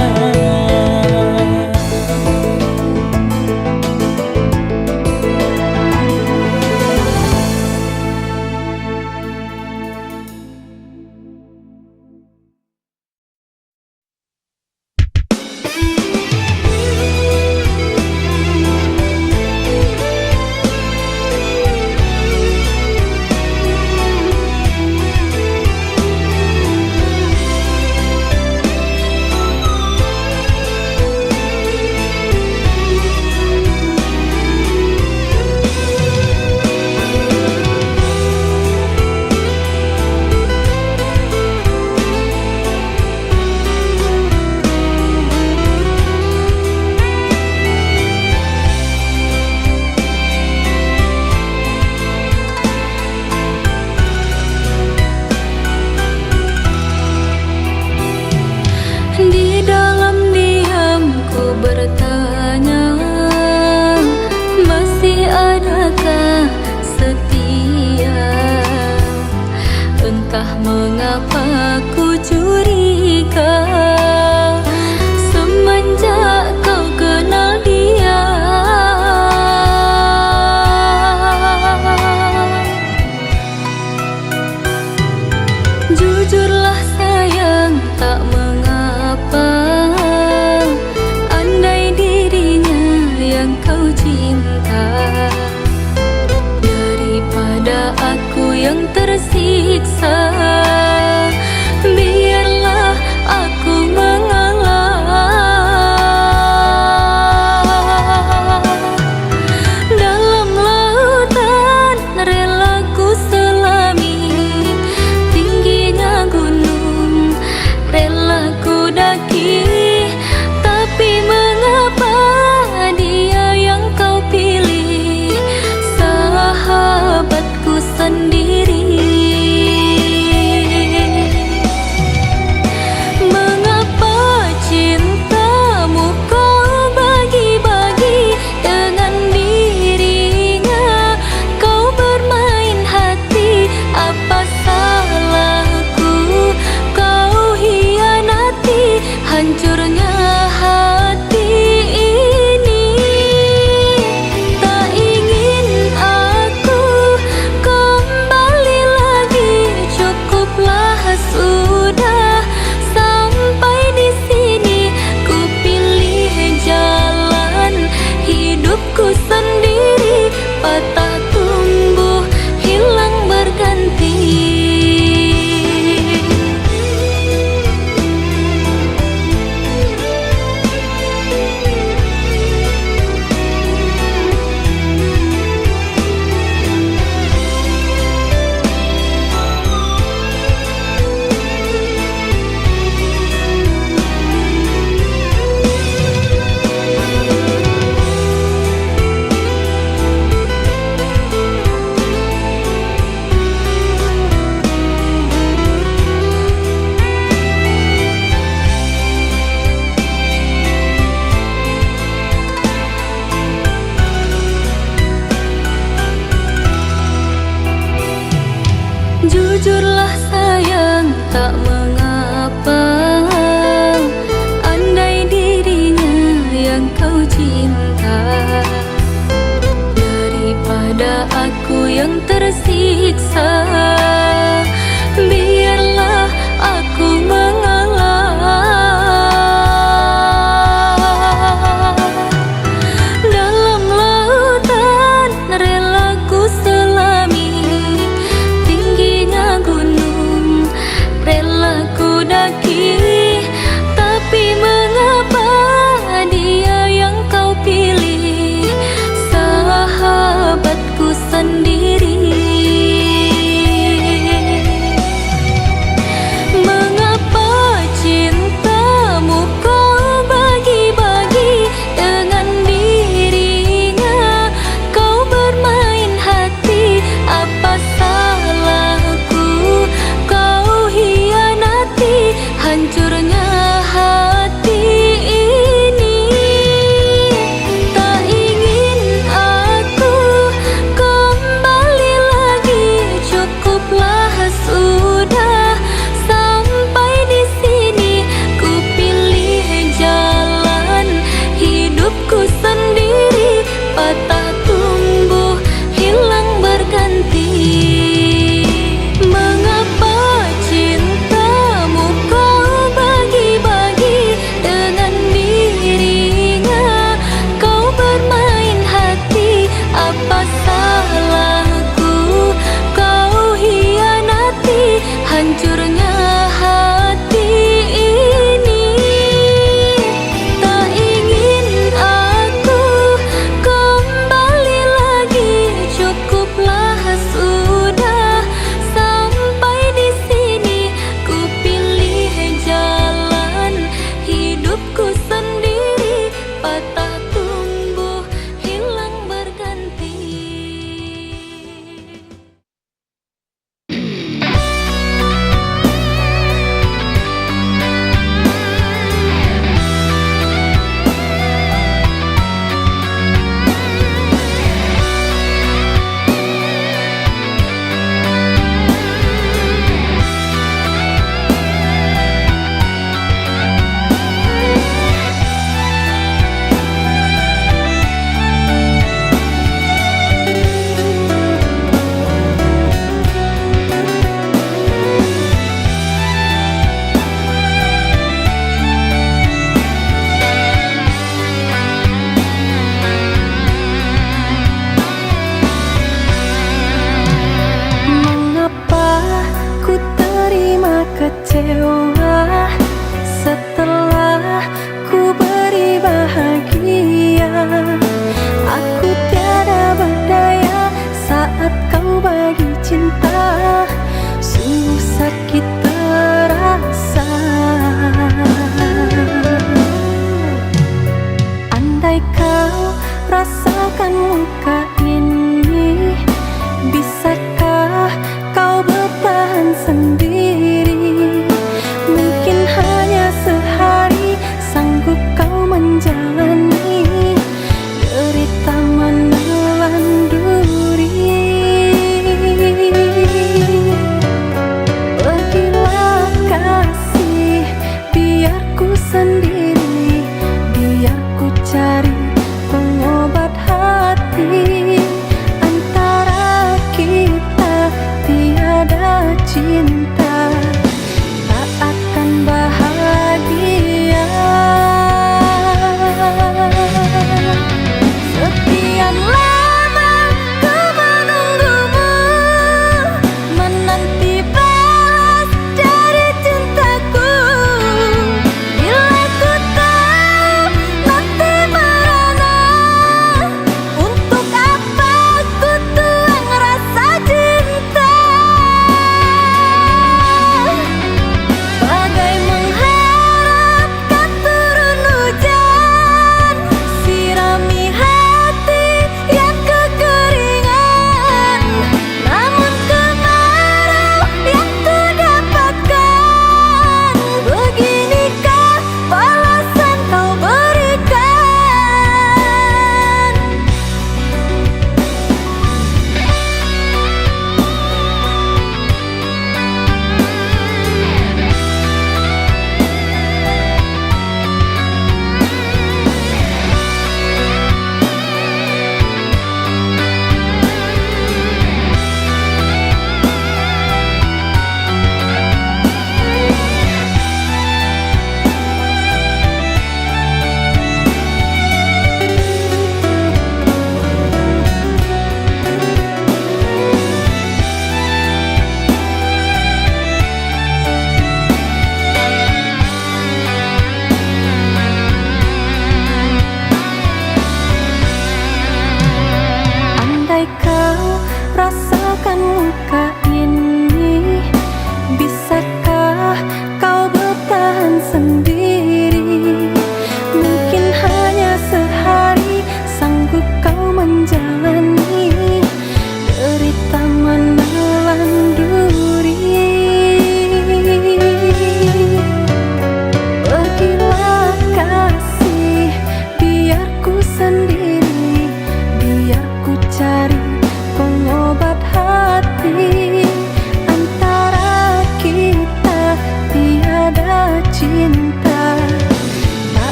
Di dalam diamku bertanya, masih adakah setia? Entah mengapa ku curiga, semenjak kau kenal dia. Jujurlah sayang, tak mengapa, andai dirinya yang kau cinta, daripada aku yang tersiksa. Biarlah aku mengalah, dalam lautan rela ku selami, tingginya gunung rela ku daki. Tapi mengapa dia yang kau pilih, sahabatku sendiri? Mengapa cintamu kau bagi-bagi dengan dirinya? Kau bermain hati, apa salahku kau hianati hancurnya hati ini. Tak ingin aku kembali lagi, cukuplah sudah sampai di sini. Ku pilih jalan hidupku sendiri, patah tumbuh hilang berganti. kecewa setelah ku beri bahagia. Aku tiada berdaya saat kau bagi cinta, sungguh sakit terasa. Andai kau rasakan luka ini, bisakah kau bertahan sendiri?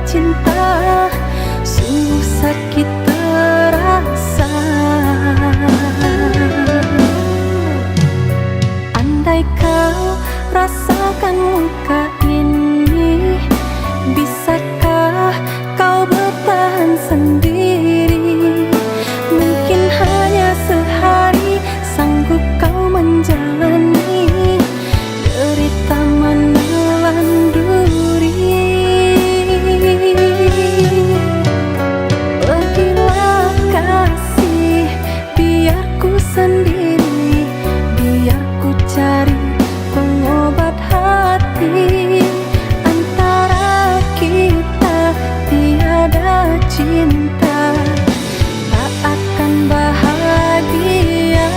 cinta, sungguh sakit terasa. Andai kau rasakan luka ini, bisakah kau bertahan sendiri? Mungkin hanya sehari sanggup kau menjalani derita menelan duri. Pergilah kasih, biar ku sendiri, biar ku cari pengobat hati. Antara kita tiada cinta, tak akan bahagia.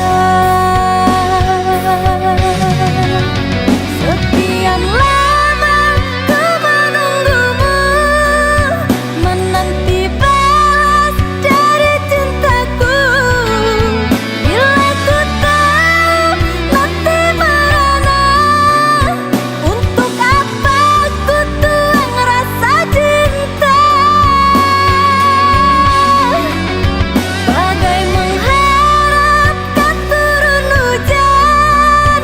Sekian lama ku menunggumu, menanti balas dari cintaku. Bila ku tahu nanti merana, untuk apa ku tuang rasa cinta? Bagai mengharapkan turun hujan,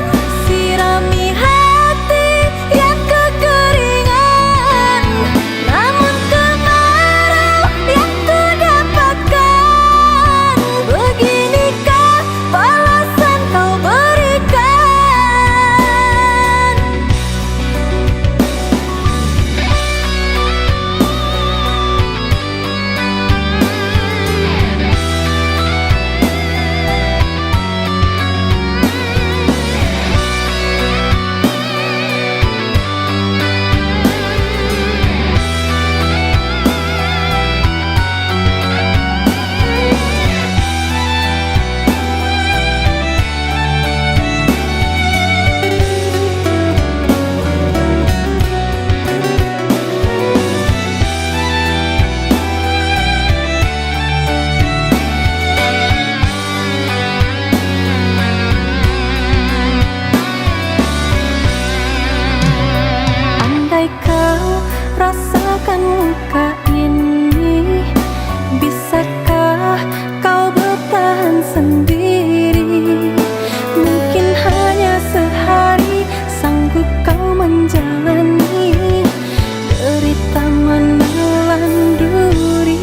sirami hati yang kekeringan. Namun kemarau yang ku dapatkan, beginikah balasan kau berikan? Andai kau rasakan luka ini, bisakah kau bertahan sendiri? Mungkin hanya sehari sanggup kau menjalani derita menelan duri.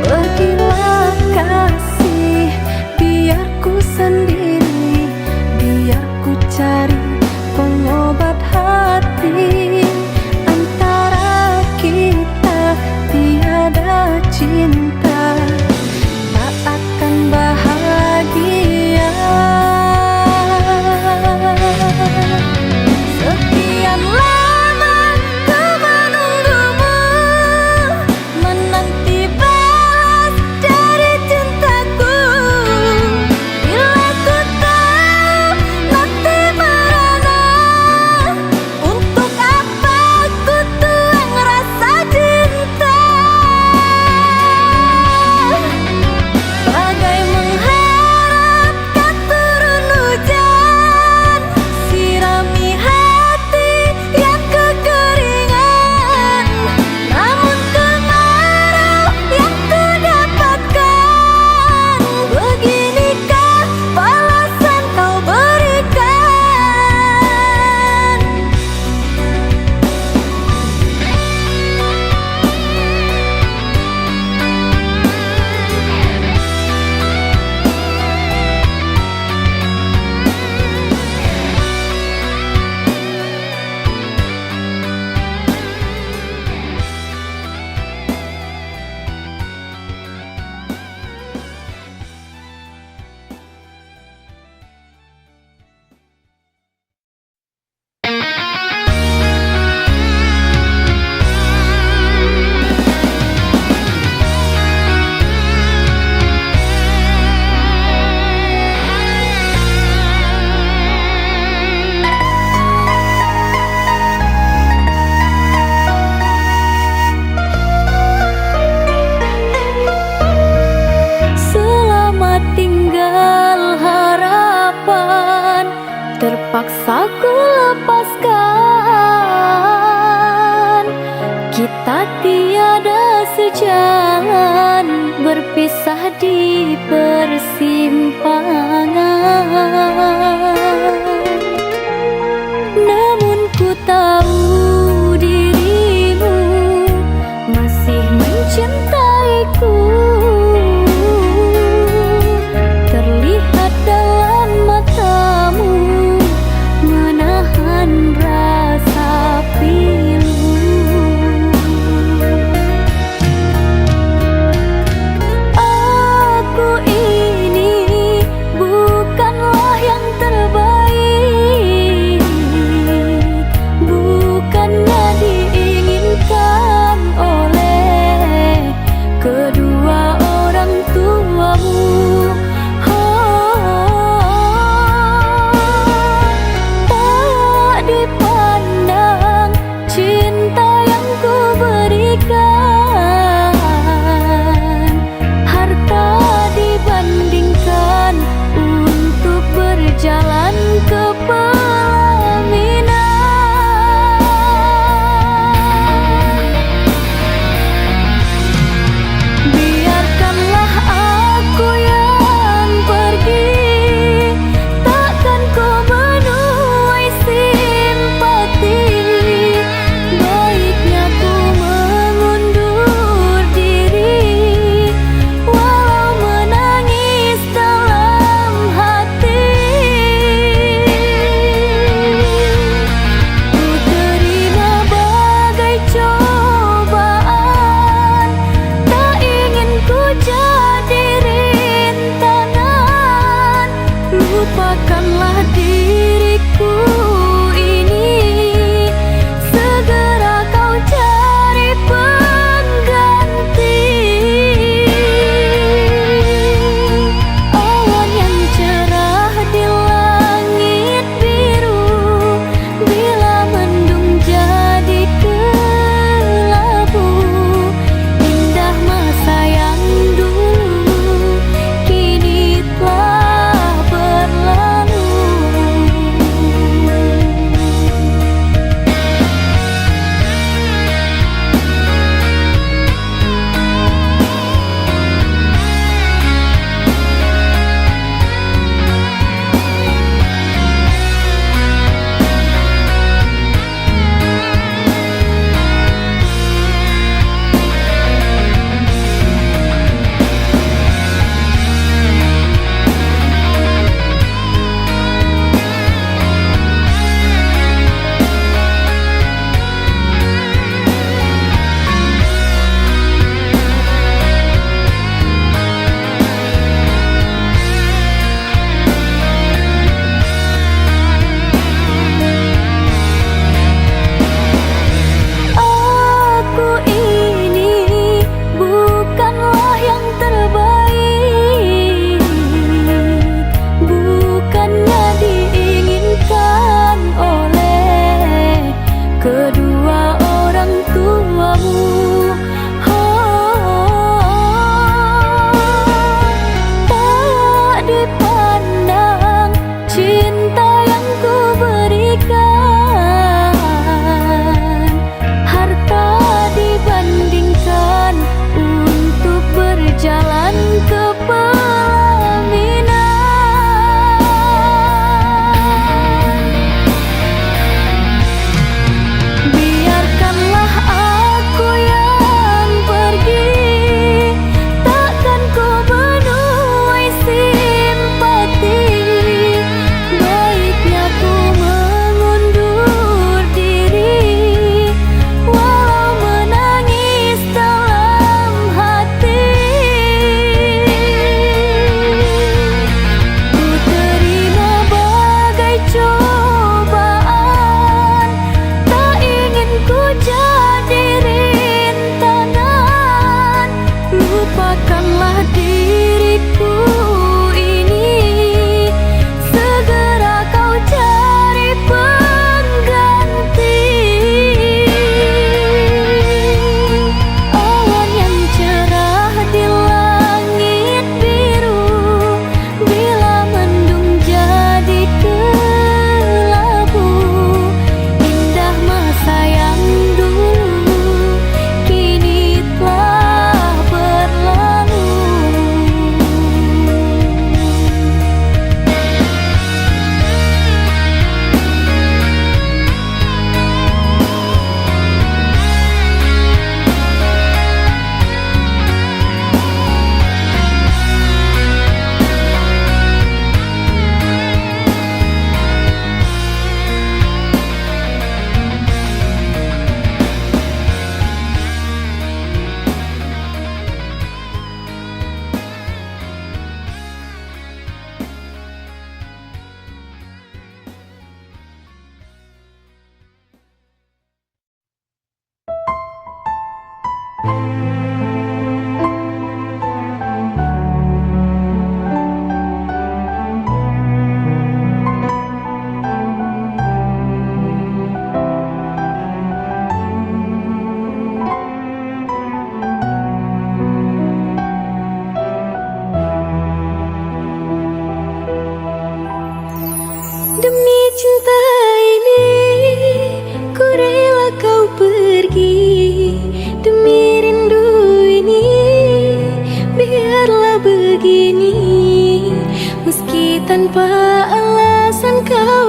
Pergilah kasih, biar ku sendiri, biar ku cari pengobat hati. Antara kita tiada cinta, tak akan bahagia. Sekian lama ku menunggumu, menanti balas dari cintaku. Bila ku tahu nanti merana, untuk apa ku tuang rasa cinta? Bagai mengharapkan turun hujan, sirami hati yang kekeringan. Namun kemarau yang ku dapatkan, beginikah balasan kau berikan? Terpaksa ku lepaskan jalan berpisah di persimpangan. Namun ku tahu dirimu masih mencintaiku. Terlihat dalam matamu menahan rasa pilu. Aku ingin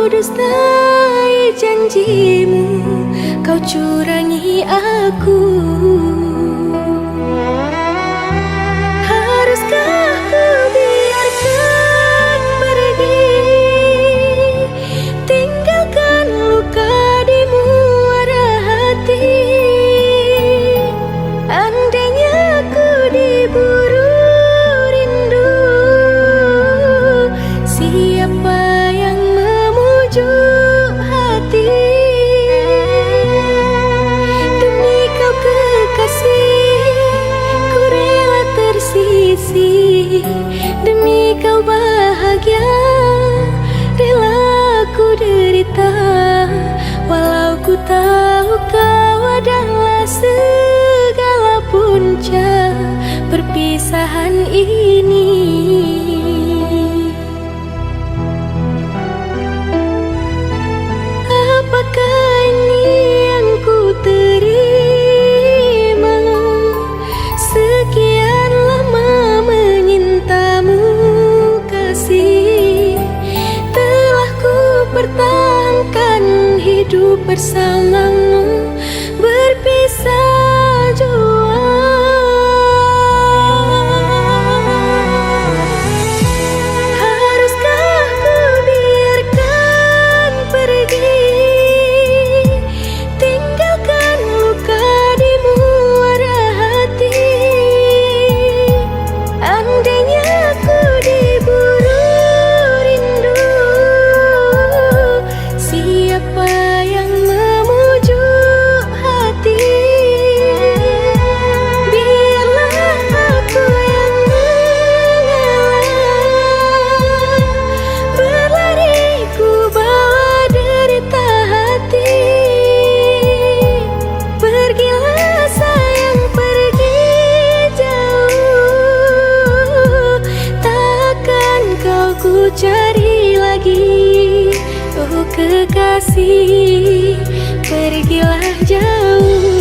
dustai janjimu, kau curangi aku. Haruskah ku biarkan pergi, tinggalkan luka di muara hati. Andainya ku diburu rindu, siapa yang memujuk hati? Demi kau kekasih, ku rela tersisih. Demi kau bahagia, rela ku derita. Walau ku tahu kau adalah segala punca perpisahan ini. Apakah ini yang ku terima? Sekian lama menyintamu kasih, telah ku pertahankan hidup bersamamu, berpisah jua. Haruskah ku biarkan pergi, tinggalkan luka di muara hati. Andainya ku diburu rindu, siapa yang memujuk hati? Biarlah aku yang mengalah, berlari ku bawa derita hati. Pergilah sayang, pergi jauh, takkan kau ku cari lagi. Oh kekasih, pergilah jauh.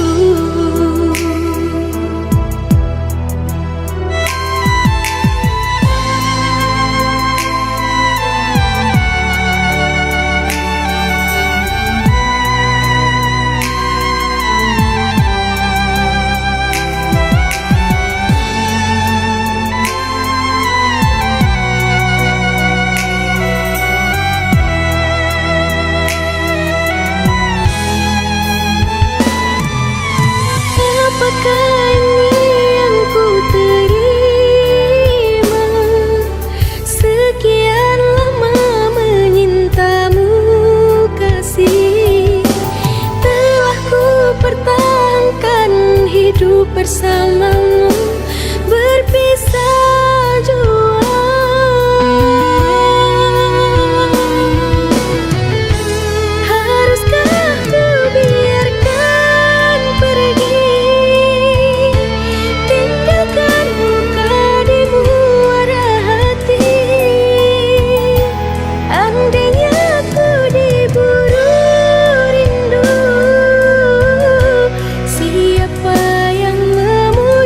Apakah ini yang ku terima? Sekian lama menyintamu kasih, telah ku pertahankan hidup bersamamu, berpisah jua. Haruskah ku biarkan pergi, tinggalkan luka di muara hati. Andainya ku diburu rindu, siapa yang memujuk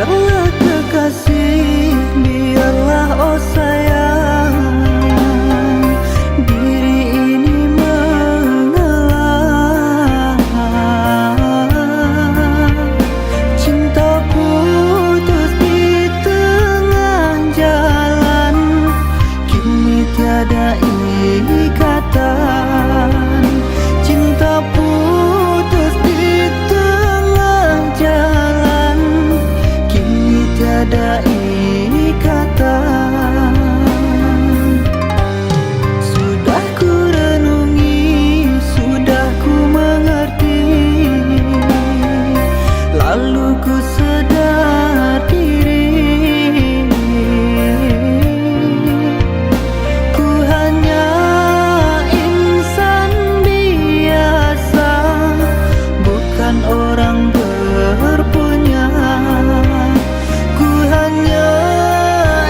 biarlah kekasih, biarlah oh sayang, diri ini mengalah. Cinta putus di tengah jalan, kini tiada ikatan. Cinta putus di tengah jalan, kini tiada ikatan. Sudah ku renungi, sudah ku mengerti, lalu ku sadar diri, ku hanya insan biasa, bukan orang berpunya. Ku hanya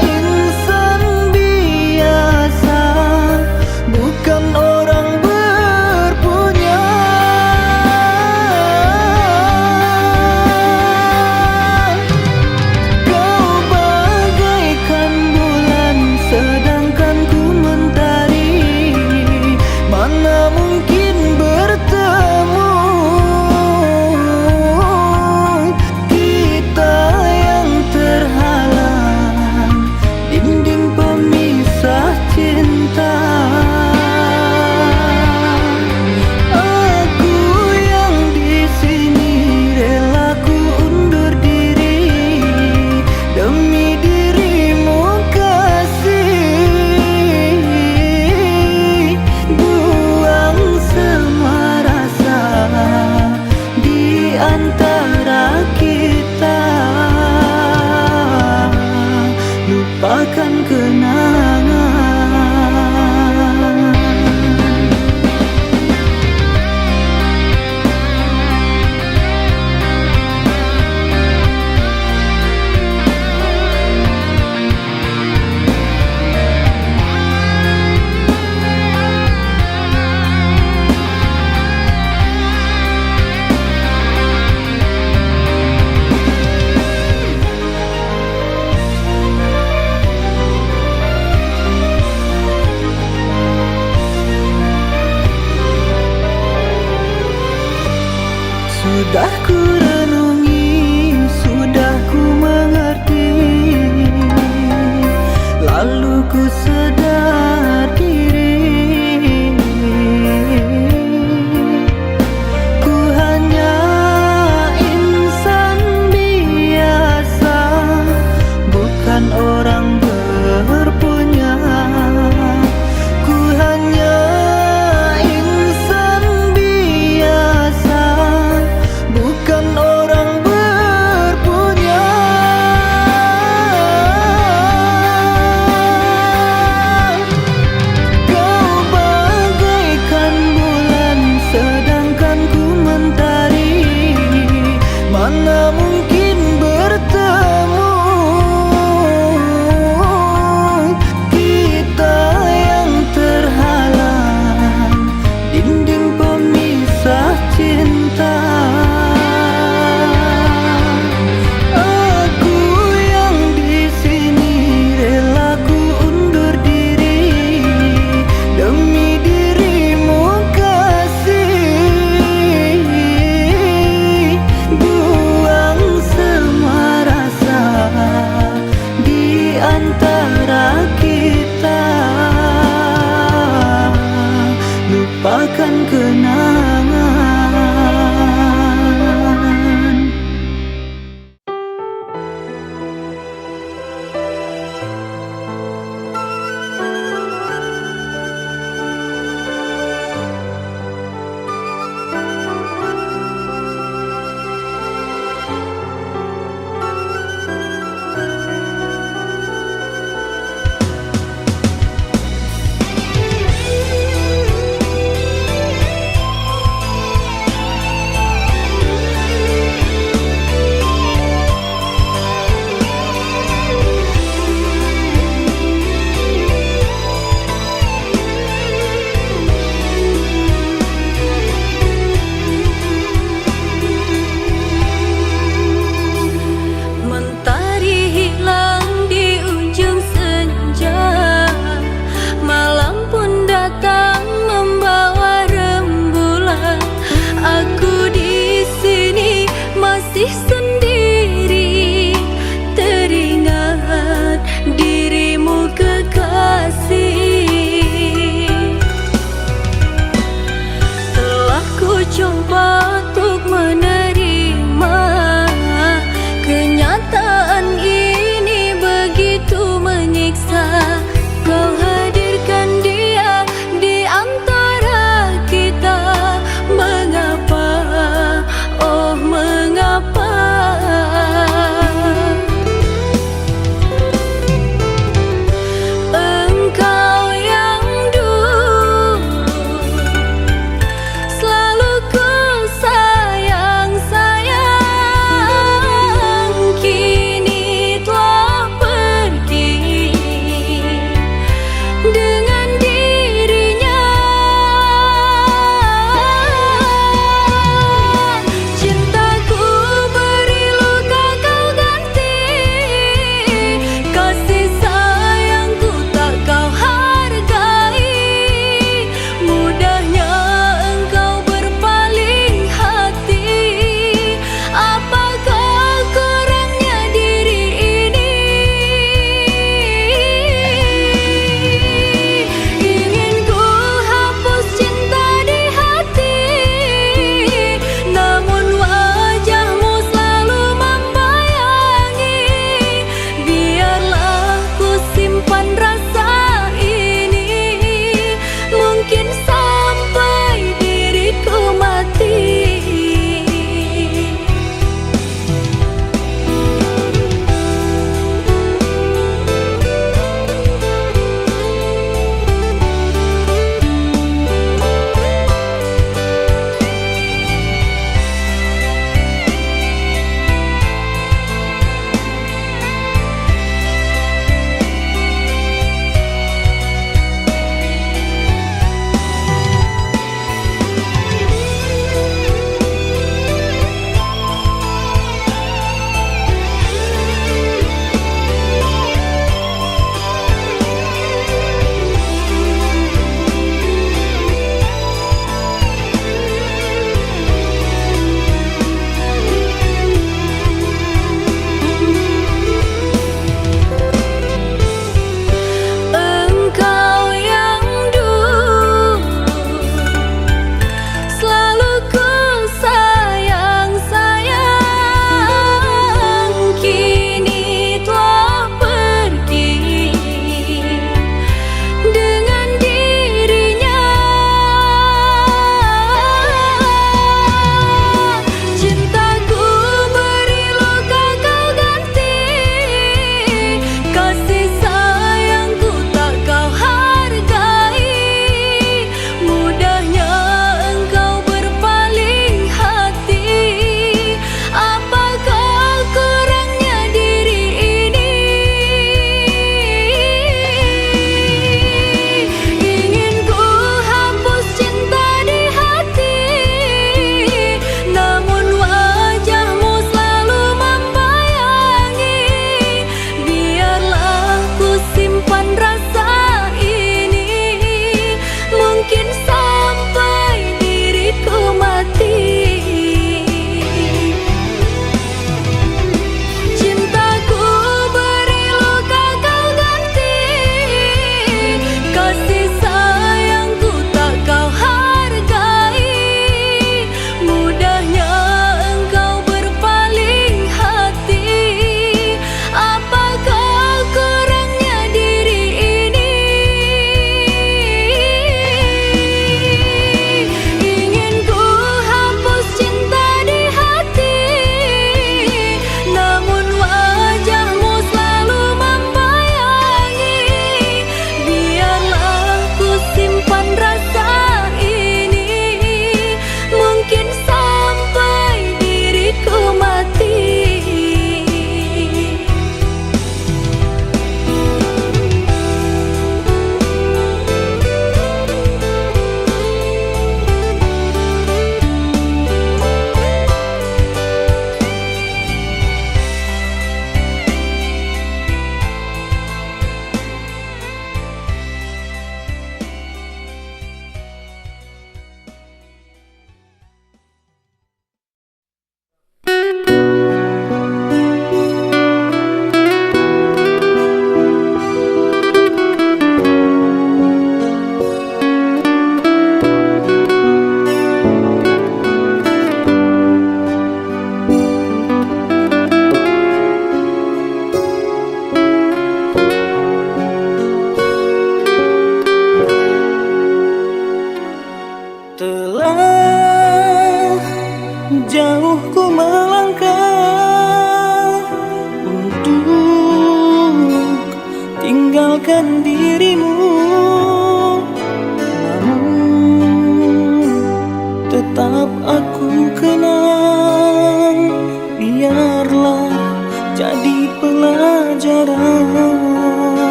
insan biasa, bukan orang berpunya. Kau bagaikan bulan, sedangkan ku mentari. Mana mungkin bertemu, kita yang terhalang dinding pemisah cinta. Aku yang di sini rela ku undur diri demi dirimu kasih. Buang semua rasa di antara kita, lupakan kenangan. Sudah ku renungi, sudah ku mengerti, lalu ku